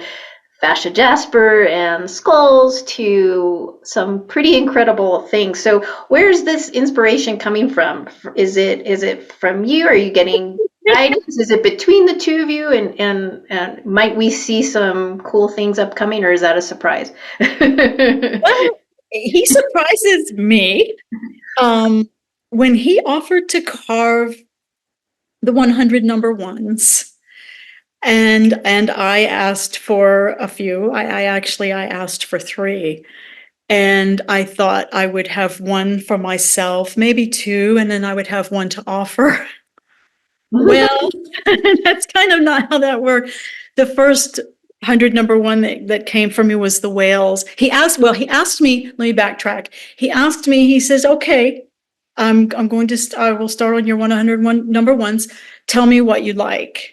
fascia jasper and skulls to some pretty incredible things. So where's this inspiration coming from? Is it from you? Are you getting guidance? Is it between the two of you? And might we see some cool things upcoming, or is that a surprise? Well, he surprises me. When he offered to carve the 100 number ones, and I asked for a few. I asked for 3. And I thought I would have one for myself, maybe 2, and then I would have one to offer. Well, that's kind of not how that worked. The first 100 number one that came from me was the whales. He asked me, let me backtrack. He asked me, he says, okay, I'm going to, I will start on your 101 number ones. Tell me what you like.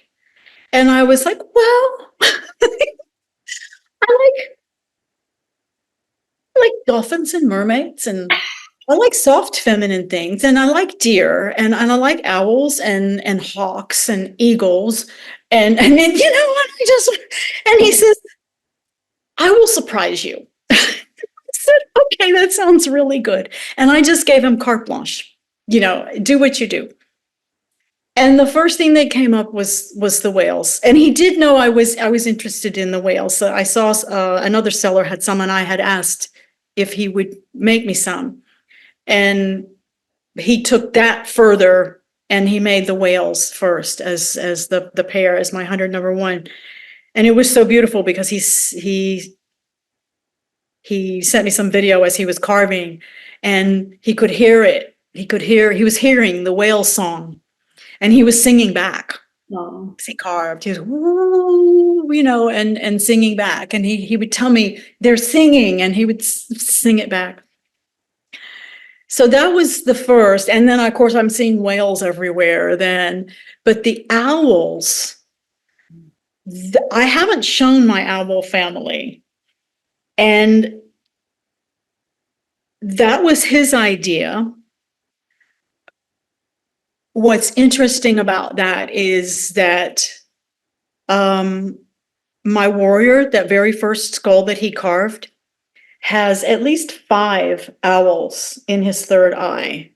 And I was like, well, I like dolphins and mermaids, and I like soft feminine things, and I like deer, and I like owls and hawks and eagles. And then, you know what, and he says, I will surprise you. I said, okay, that sounds really good. And I just gave him carte blanche, you know, do what you do. And the first thing that came up was the whales, and he did know I was interested in the whales. So I saw another seller had some, and I had asked if he would make me some, and he took that further, and he made the whales first as the pair, as my 100 number one, and it was so beautiful because he sent me some video as he was carving, and he could hear it he was hearing the whale song, and he was singing back. Oh. He carved, he was, woo, and singing back. And he would tell me they're singing, and he would sing it back. So that was the first. And then, of course, I'm seeing whales everywhere then. But the owls, I haven't shown my owl family. And that was his idea. What's interesting about that is that my warrior, that very first skull that he carved, has at least 5 owls in his third eye.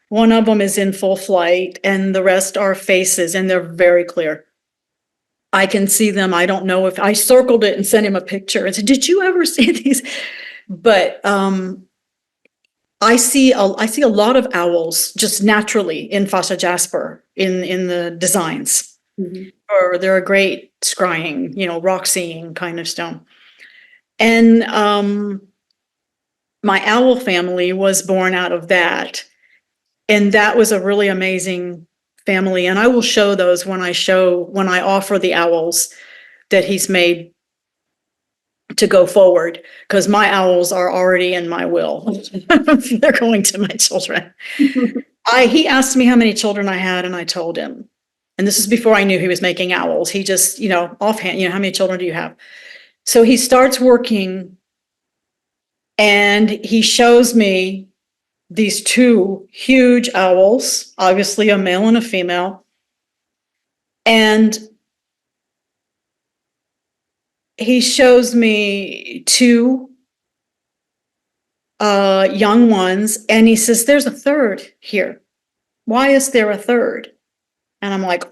One of them is in full flight, and the rest are faces, and they're very clear. I can see them. I don't know if I circled it and sent him a picture and said, "Did you ever see these?" But I see a lot of owls just naturally in Fossa Jasper in the designs. Mm-hmm. Or they're a great scrying, rock seeing kind of stone. And my owl family was born out of that. And that was a really amazing family. And I will show those when I offer the owls that he's made to go forward, because my owls are already in my will. They're going to my children. He asked me how many children I had, and I told him. And this is before I knew he was making owls. He just, offhand, how many children do you have? So he starts working, and he shows me these 2 huge owls, obviously a male and a female. And he shows me 2 young ones, and he says, "There's a third here. Why is there a third?" And I'm like,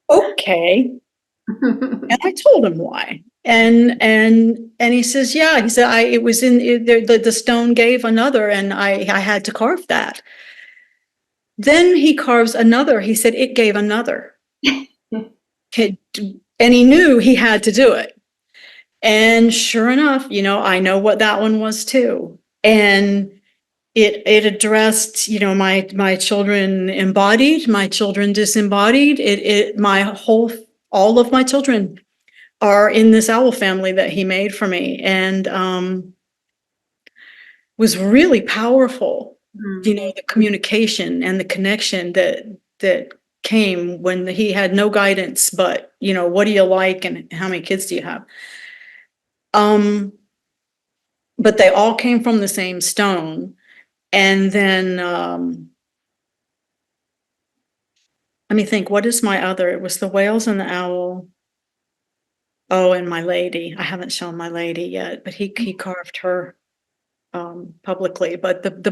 okay. And I told him why. And he says, yeah. He said, it was in the stone gave another, and I had to carve that. Then he carves another. He said it gave another. And he knew he had to do it. And sure enough, I know what that one was too. And it addressed, my children embodied, my children disembodied. All of my children are in this owl family that he made for me, and was really powerful. The communication and the connection that came when he had no guidance, but what do you like and how many kids do you have? But they all came from the same stone. And then let me think, what is my other? It was the whales and the owl. Oh, and my lady. I haven't shown my lady yet, but he carved her publicly. But the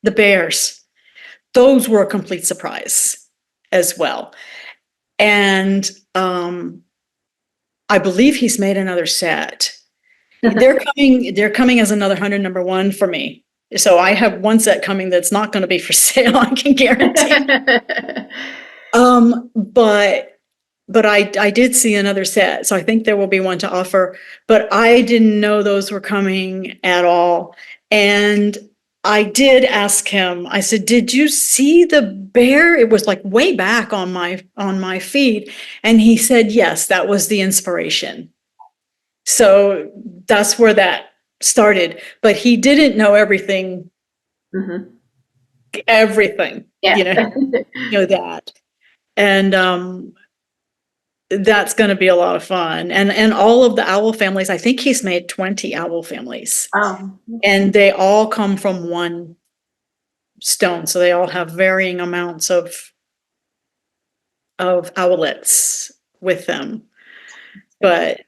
bears, those were a complete surprise as well. And I believe he's made another set. They're coming as another 100 number 1 for me. So I have one set coming that's not going to be for sale, I can guarantee. But I did see another set, so I think there will be one to offer. But I didn't know those were coming at all. And I did ask him, I said, "Did you see the bear?" It was like way back on my feed. And he said, yes, that was the inspiration. So that's where that started. But he didn't know everything. Mm-hmm. Everything. Yeah. That. And that's going to be a lot of fun. And all of the owl families, I think he's made 20 owl families. Oh. And they all come from one stone. So they all have varying amounts of owlets with them. But,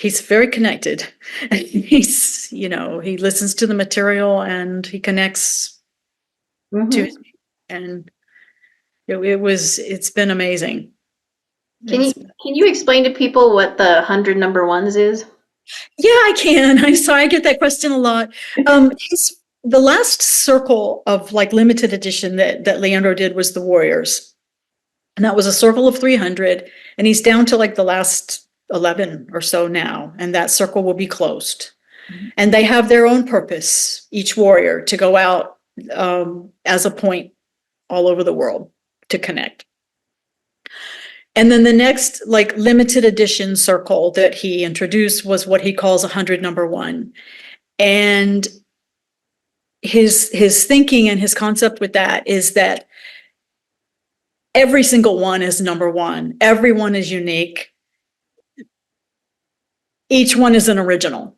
he's very connected. He listens to the material, and he connects to it. And it's been amazing. Can you explain to people what the 100 number 1s is? Yeah, I can. I'm sorry, I get that question a lot. The last circle of limited edition that Leandro did was the Warriors. And that was a circle of 300, and he's down to the last 11 or so now, and that circle will be closed. And they have their own purpose, each warrior, to go out as a point all over the world to connect. And then the next like limited edition circle that he introduced was what he calls 100 number one. And his thinking and his concept with that is that every single one is number one. Everyone is unique. Each one is an original.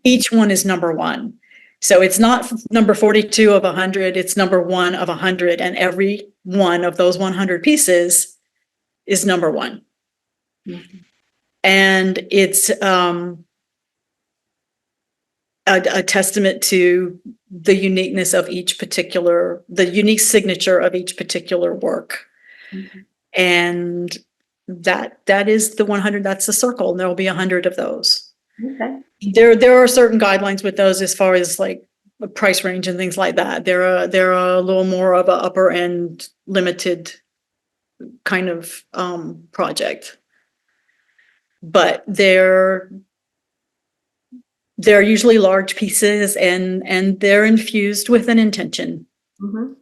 Each one is number one. So it's not number 42 of 100, it's number one of 100. And every one of those 100 pieces is number one. Mm-hmm. And it's a testament to the uniqueness of the unique signature of each particular work. Mm-hmm. And that is the 100, that's the circle, and there will be 100 of those. Okay. There are certain guidelines with those as far as like price range and things like that. They're a little more of an upper end limited kind of project. But they're usually large pieces and they're infused with an intention. Mm-hmm.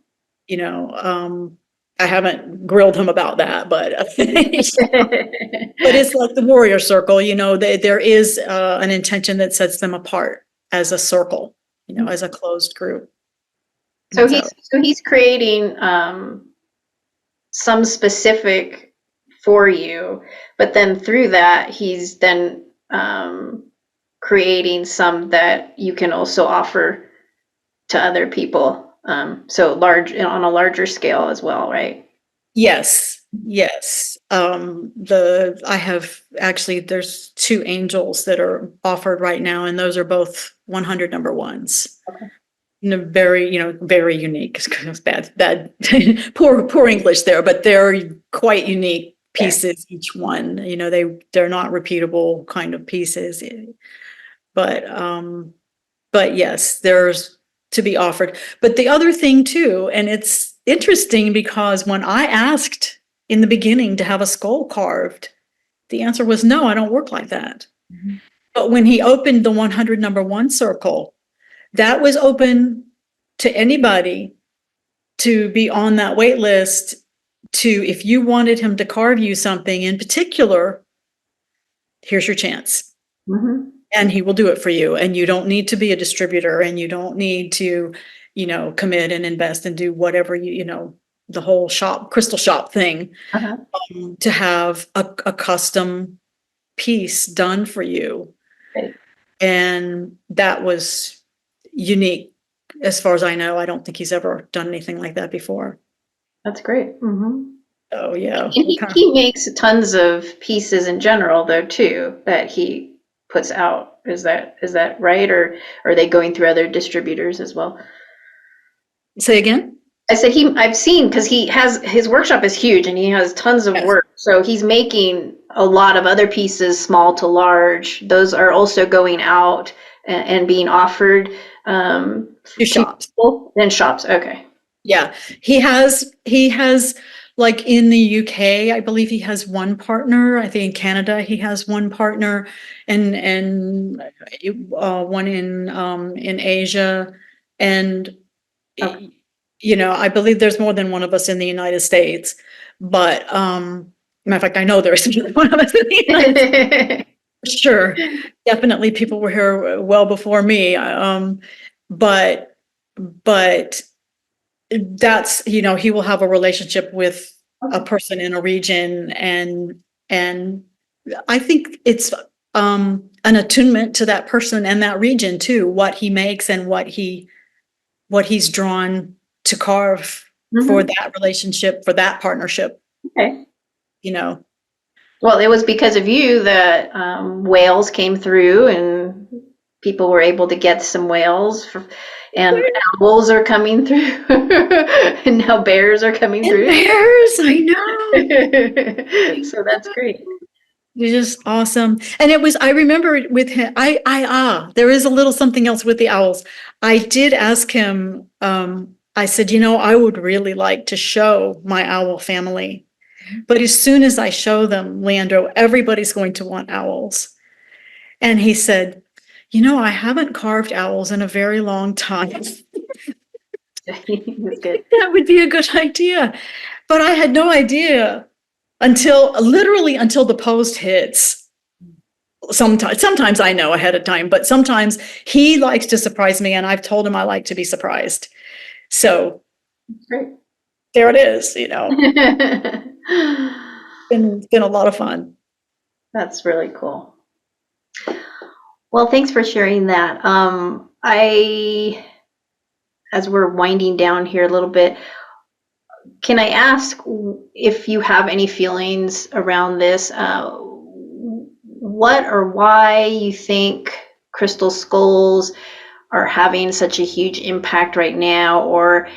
You know, I haven't grilled him about that, but but it's like the warrior circle, you know, there is an intention that sets them apart as a circle, you know, as a closed group. So he's creating some specific for you, but then through that he's then creating some that you can also offer to other people. So on a larger scale as well, right? Yes. I have actually, there's 2 angels that are offered right now, and those are both 100 number ones. Okay. Very unique. It's bad, poor English there, but they're quite unique pieces, each one. You know, they're not repeatable kind of pieces, but yes, there's to be offered. But the other thing too, and it's interesting because when I asked in the beginning to have a skull carved, the answer was no, I don't work like that. Mm-hmm. But when he opened the 100 number one circle, that was open to anybody to be on that wait list to, if you wanted him to carve you something in particular, here's your chance. Mm-hmm. And he will do it for you. And you don't need to be a distributor, and you don't need to, you know, commit and invest and do whatever you know, the whole crystal shop thing, to have a custom piece done for you. Right. And that was unique. As far as I know, I don't think he's ever done anything like that before. That's great. Mm-hmm. Oh yeah. And he makes tons of pieces in general though too, that he puts out. Is that right? Or are they going through other distributors as well? Say again? I said I've seen, because his workshop is huge and he has tons of work. So he's making a lot of other pieces, small to large. Those are also going out and being offered to shops. And shops. Okay. Yeah. He has like in the UK, I believe he has one partner. I think in Canada he has one partner, and one in Asia, and you know, I believe there's more than one of us in the United States. But matter of fact, I know there's one of us in the United States. Sure, definitely, people were here well before me. But that's, you know, he will have a relationship with a person in a region, and I think it's an attunement to that person and that region too, what he makes and what he's drawn to carve for that relationship, for that partnership. Okay. You know. Well, it was because of you that whales came through and people were able to get some whales and owls are coming through and now bears are coming through. Bears, I know. So that's great. It's just awesome. And I remember with him, there is a little something else with the owls. I did ask him, I said, you know, I would really like to show my owl family, but as soon as I show them, Leandro, everybody's going to want owls. And he said, I haven't carved owls in a very long time. That's good. That would be a good idea. But I had no idea literally until the post hits. Sometimes I know ahead of time, but sometimes he likes to surprise me, and I've told him I like to be surprised. So Great. there it is, been a lot of fun. That's really cool. Well, thanks for sharing that. As we're winding down here a little bit, can I ask if you have any feelings around this? What or why you think crystal skulls are having such a huge impact right now, or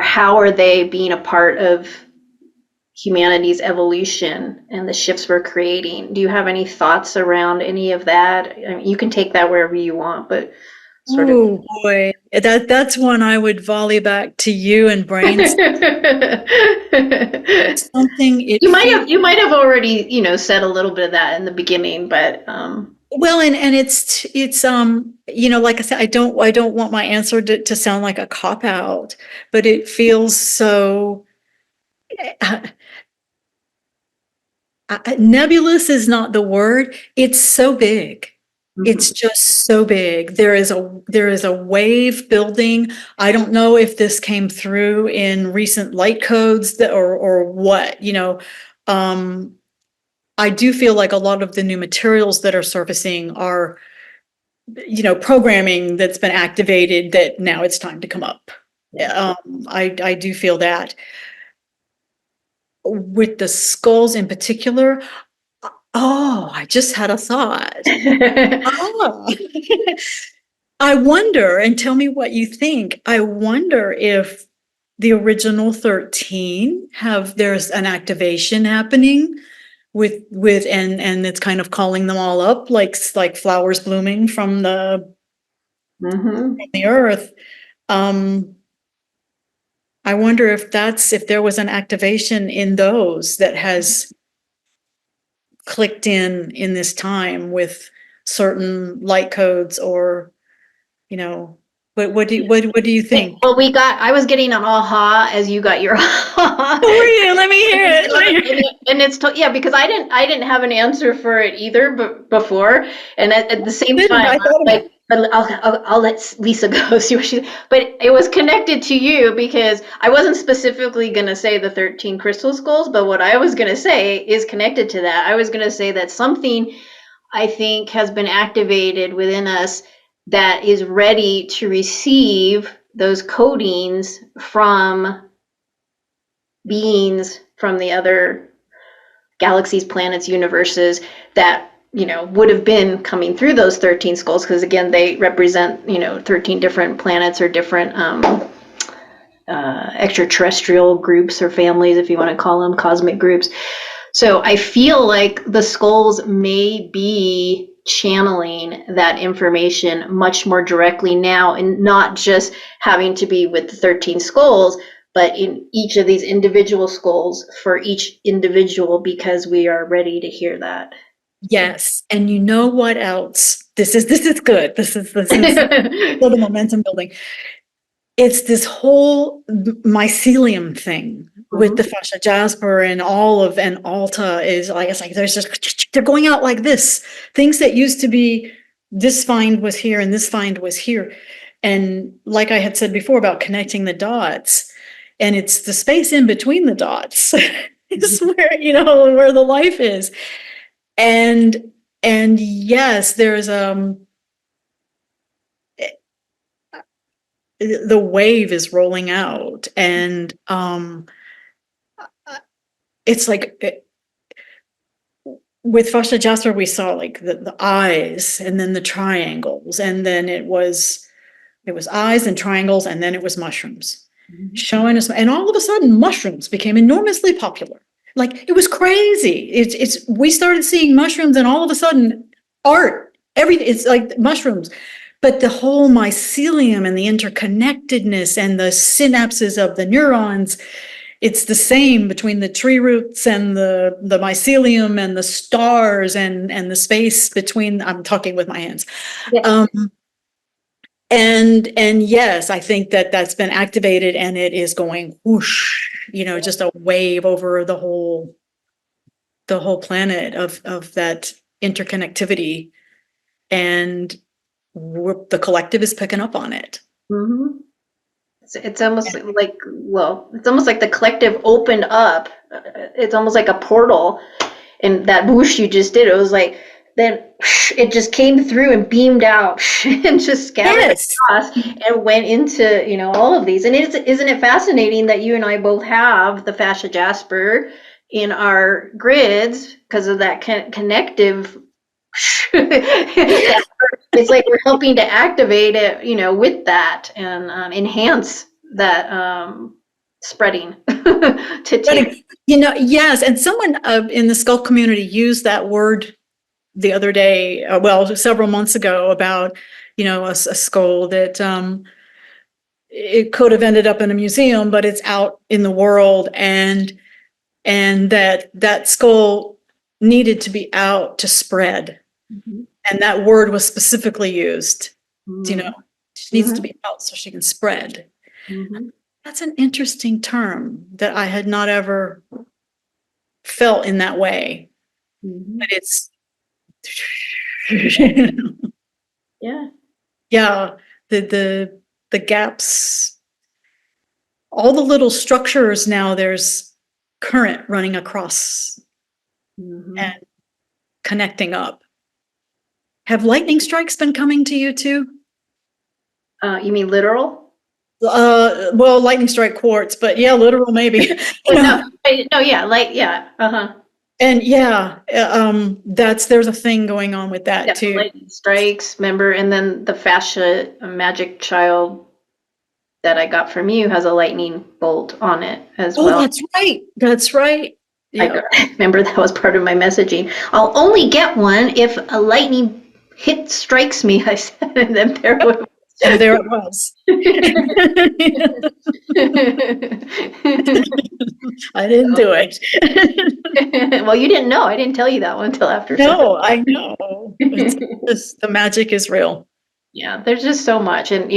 how are they being a part of humanity's evolution and the shifts we're creating? Do you have any thoughts around any of that? I mean, you can take that wherever you want, but sort of. Oh boy, that's one I would volley back to you and brains. Something You might have already, said a little bit of that in the beginning, but well, and it's like I said, I don't want my answer to sound like a cop out, but it feels so nebulous is not the word. It's so big. It's just so big. There is a wave building. I don't know if this came through in recent light codes or what, I do feel like a lot of the new materials that are surfacing are, programming that's been activated that now it's time to come up. I do feel that. With the skulls in particular, I just had a thought. Oh, I wonder, and tell me what you think. I wonder if the original 13 there's an activation happening and it's kind of calling them all up like flowers blooming from the earth. I wonder if there was an activation in those that has clicked in this time with certain light codes, or what do you think? Well, I was getting an aha as you got your aha. Who are you? Let me hear it. And it's because I didn't have an answer for it either, but before, and at the same time, I thought like, I'll let Lisa go see what she. But it was connected to you because I wasn't specifically going to say the 13 crystal skulls, but what I was going to say is connected to that. I was going to say that something I think has been activated within us that is ready to receive those codings from beings from the other galaxies, planets, universes that would have been coming through those 13 skulls, because again they represent 13 different planets or different extraterrestrial groups or families, if you want to call them cosmic groups. So I feel like the skulls may be channeling that information much more directly now, and not just having to be with the 13 skulls, but in each of these individual skulls for each individual, because we are ready to hear that. Yes, and you know what else? This is good. This is the momentum building. It's this whole mycelium thing with the fascia jasper and Alta is like, it's like they're going out like this. Things that used to be this find was here and this find was here. And like I had said before about connecting the dots, and it's the space in between the dots is where, where the life is. And yes, there's the wave is rolling out, and it's like with fascia jasper we saw like the eyes and then the triangles, and then it was eyes and triangles, and then it was mushrooms showing us, and all of a sudden mushrooms became enormously popular. Like, it was crazy. We started seeing mushrooms, and all of a sudden art, everything, it's like mushrooms. But the whole mycelium and the interconnectedness and the synapses of the neurons, it's the same between the tree roots and the mycelium and the stars and the space between. I'm talking with my hands. Yeah. And yes, I think that that's been activated and it is going whoosh, just a wave over the whole planet of that interconnectivity, and the collective is picking up on it. Mm-hmm. It's almost like, well, it's almost like the collective opened up. It's almost like a portal, and that whoosh you just did, it was like, then it just came through and beamed out and just scattered Yes. across and went into, all of these. And isn't it fascinating that you and I both have the fascia jasper in our grids because of that connective. It's like we're helping to activate it, with that and enhance that spreading to take. Yes, and someone in the skull community used that word the other day, several months ago, about a skull that it could have ended up in a museum, but it's out in the world, and that skull needed to be out to spread. Mm-hmm. And that word was specifically used. Mm-hmm. She needs to be out so she can spread. Mm-hmm. That's an interesting term that I had not ever felt in that way. Mm-hmm. But it's Yeah. yeah, the gaps, all the little structures now, there's current running across Mm-hmm. and connecting up. Have lightning strikes been coming to you too? You mean literal? Lightning strike quartz, but yeah, literal maybe. No, yeah, yeah, uh-huh. And yeah, there's a thing going on with that Yeah, too. lightning strikes, remember, and then the fascia magic child that I got from you has a lightning bolt on it as well. That's right. That's right. Yeah. I remember that was part of my messaging. I'll only get one if a lightning hit strikes me, I said, and then there was. And there it was. I didn't do it. Well, you didn't know. I didn't tell you that one until after. No, I know. The magic is real. Yeah, there's just so much. And,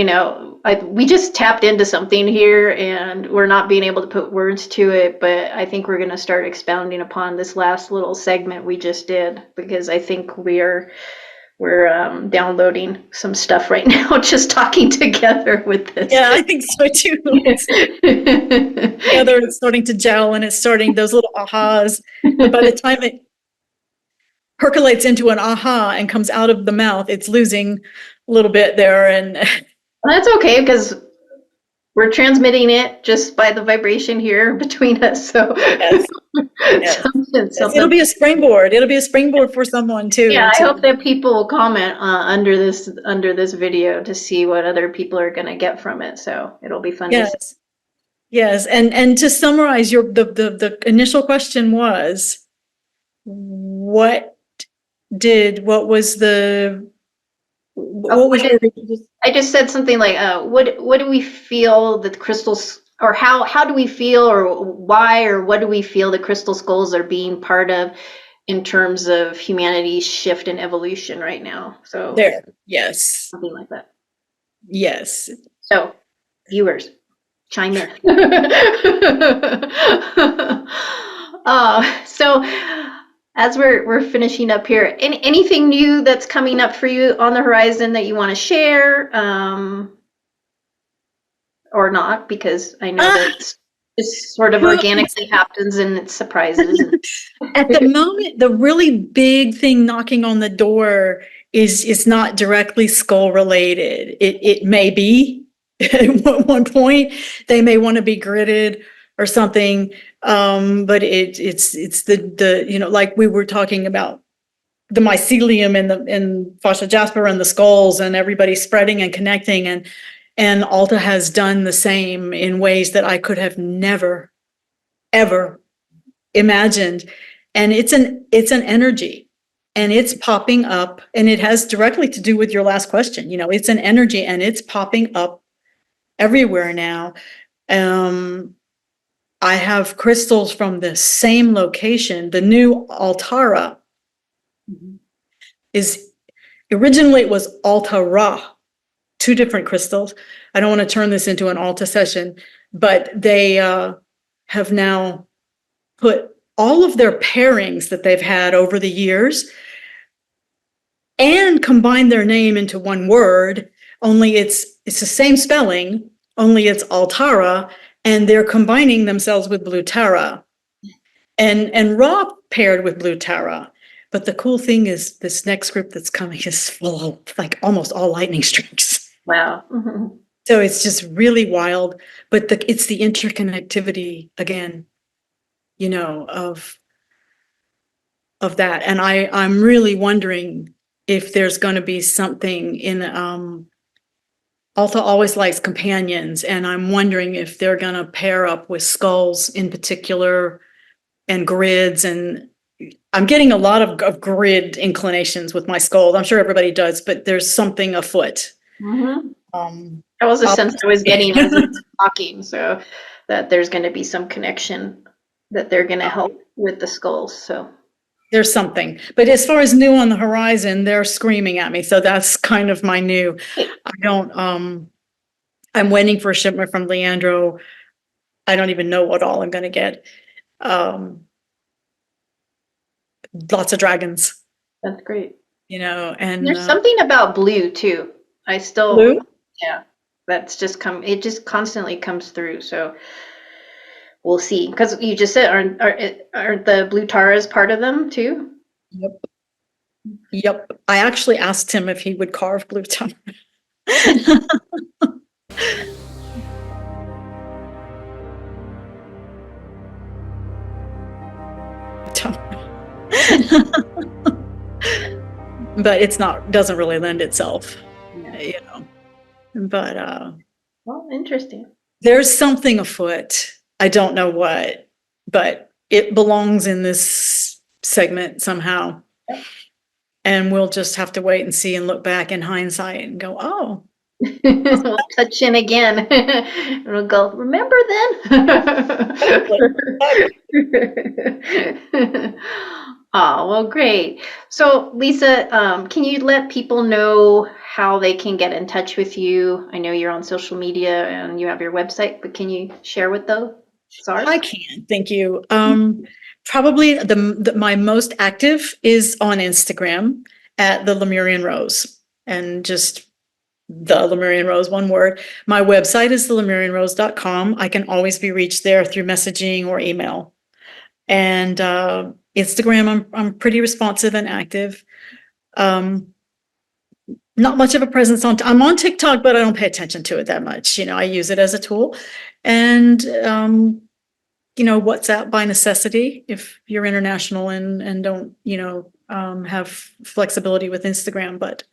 we just tapped into something here and we're not being able to put words to it. But I think we're going to start expounding upon this last little segment we just did, because I think we're downloading some stuff right now, just talking together with this. Yeah, I think so too. Together, it's starting to gel and it's starting those little ahas. But by the time it percolates into an aha and comes out of the mouth, it's losing a little bit there. And that's okay, because we're transmitting it just by the vibration here between us. So yes. Yes. It'll be a springboard. It'll be a springboard for someone too. Yeah, I hope that people will comment under this video to see what other people are going to get from it. So it'll be fun. Yes. To see. Yes. And to summarize, the initial question was, what was I just said something like, what do we feel that the crystals, or how do we feel, or why, or what do we feel the crystal skulls are being part of in terms of humanity's shift and evolution right now? So there, yes, something like that. Yes. So viewers, chime in. So as we're finishing up here, anything new that's coming up for you on the horizon that you want to share, or not? Because I know that it's sort of organically happens and it surprises. At the moment, the really big thing knocking on the door is not directly skull related. It may be at one point they may want to be gridded or something, but it's the like we were talking about the mycelium and fascia jasper and the skulls and everybody spreading and connecting, and Alta has done the same in ways that I could have never ever imagined. And it's an energy, and it's popping up, and it has directly to do with your last question. It's an energy and it's popping up everywhere now. I have crystals from the same location. The new Altara is originally it was Altara, two different crystals. I don't want to turn this into an Alta session, but they have now put all of their pairings that they've had over the years and combined their name into one word, only it's the same spelling, only it's Altara, and they're combining themselves with Blue Tara. And Raw paired with Blue Tara. But the cool thing is this next group that's coming is full of like almost all lightning strikes. Wow. So it's just really wild, but it's the interconnectivity again, you know, of that. And I'm really wondering if there's going to be something in Alta always likes companions, and I'm wondering if they're going to pair up with skulls in particular and grids. And I'm getting a lot of grid inclinations with my skulls. I'm sure everybody does, but there's something afoot. That was a sense I was getting as you were talking, so that there's going to be some connection that they're going to help with the skulls. So there's something, but as far as new on the horizon, they're screaming at me. So that's kind of my new. I don't. I'm waiting for a shipment from Leandro. I don't even know what all I'm going to get. Lots of dragons. That's great. You know, and there's something about blue too. I still, blue. Yeah, that's just it just constantly comes through. So we'll see. Because you just said, aren't the blue taras part of them too? Yep. I actually asked him if he would carve blue tara. But it's not, doesn't really lend itself, you know. But well, interesting. There's something afoot. I don't know what, but it belongs in this segment somehow. Yep. And we'll just have to wait and see and look back in hindsight and go, oh. We'll touch in again. And we'll go, remember then? Oh, well, great. So, Lisa, can you let people know how they can get in touch with you? I know you're on social media and you have your website, but can you share with those? Sorry. I can, thank you. Probably my most active is on Instagram at the Lemurian Rose, and just the Lemurian Rose, one word. My website is thelemurianrose.com. I can always be reached there through messaging or email. And Instagram, I'm pretty responsive and active. Not much of a presence I'm on TikTok, but I don't pay attention to it that much. You know, I use it as a tool. And you know, WhatsApp by necessity if you're international and don't, you know, have flexibility with Instagram, but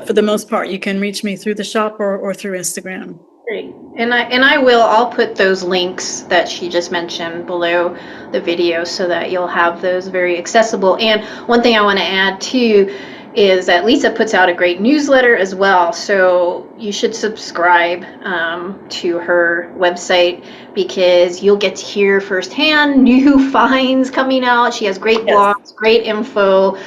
for the most part, you can reach me through the shop or through Instagram. Great. And I'll put those links that she just mentioned below the video so that you'll have those very accessible. And one thing I want to add too is that Lisa puts out a great newsletter as well. So you should subscribe to her website, because you'll get to hear firsthand new finds coming out. She has great blogs, great info.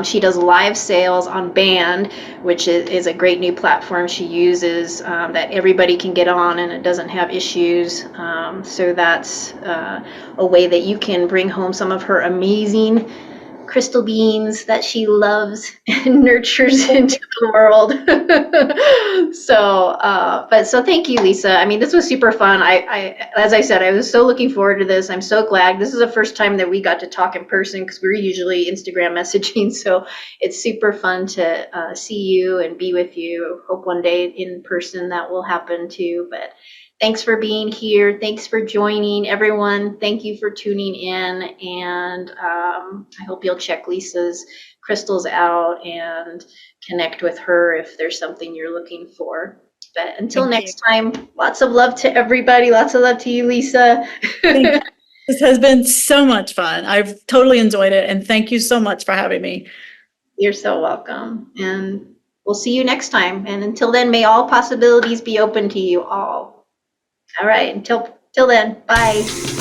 She does live sales on Band, which is a great new platform she uses that everybody can get on and it doesn't have issues. So that's a way that you can bring home some of her amazing crystal beans that she loves and nurtures into the world. So thank you, Lisa. I mean, this was super fun. As I said, I was so looking forward to this. I'm so glad. This is the first time that we got to talk in person, because we're usually Instagram messaging. So it's super fun to see you and be with you. Hope one day in person that will happen too. But thanks for being here. Thanks for joining, everyone. Thank you for tuning in. And I hope you'll check Lisa's crystals out and connect with her if there's something you're looking for. But until next time, lots of love to everybody. Lots of love to you, Lisa. This has been so much fun. I've totally enjoyed it. And thank you so much for having me. You're so welcome. And we'll see you next time. And until then, may all possibilities be open to you all. All right, until then, bye.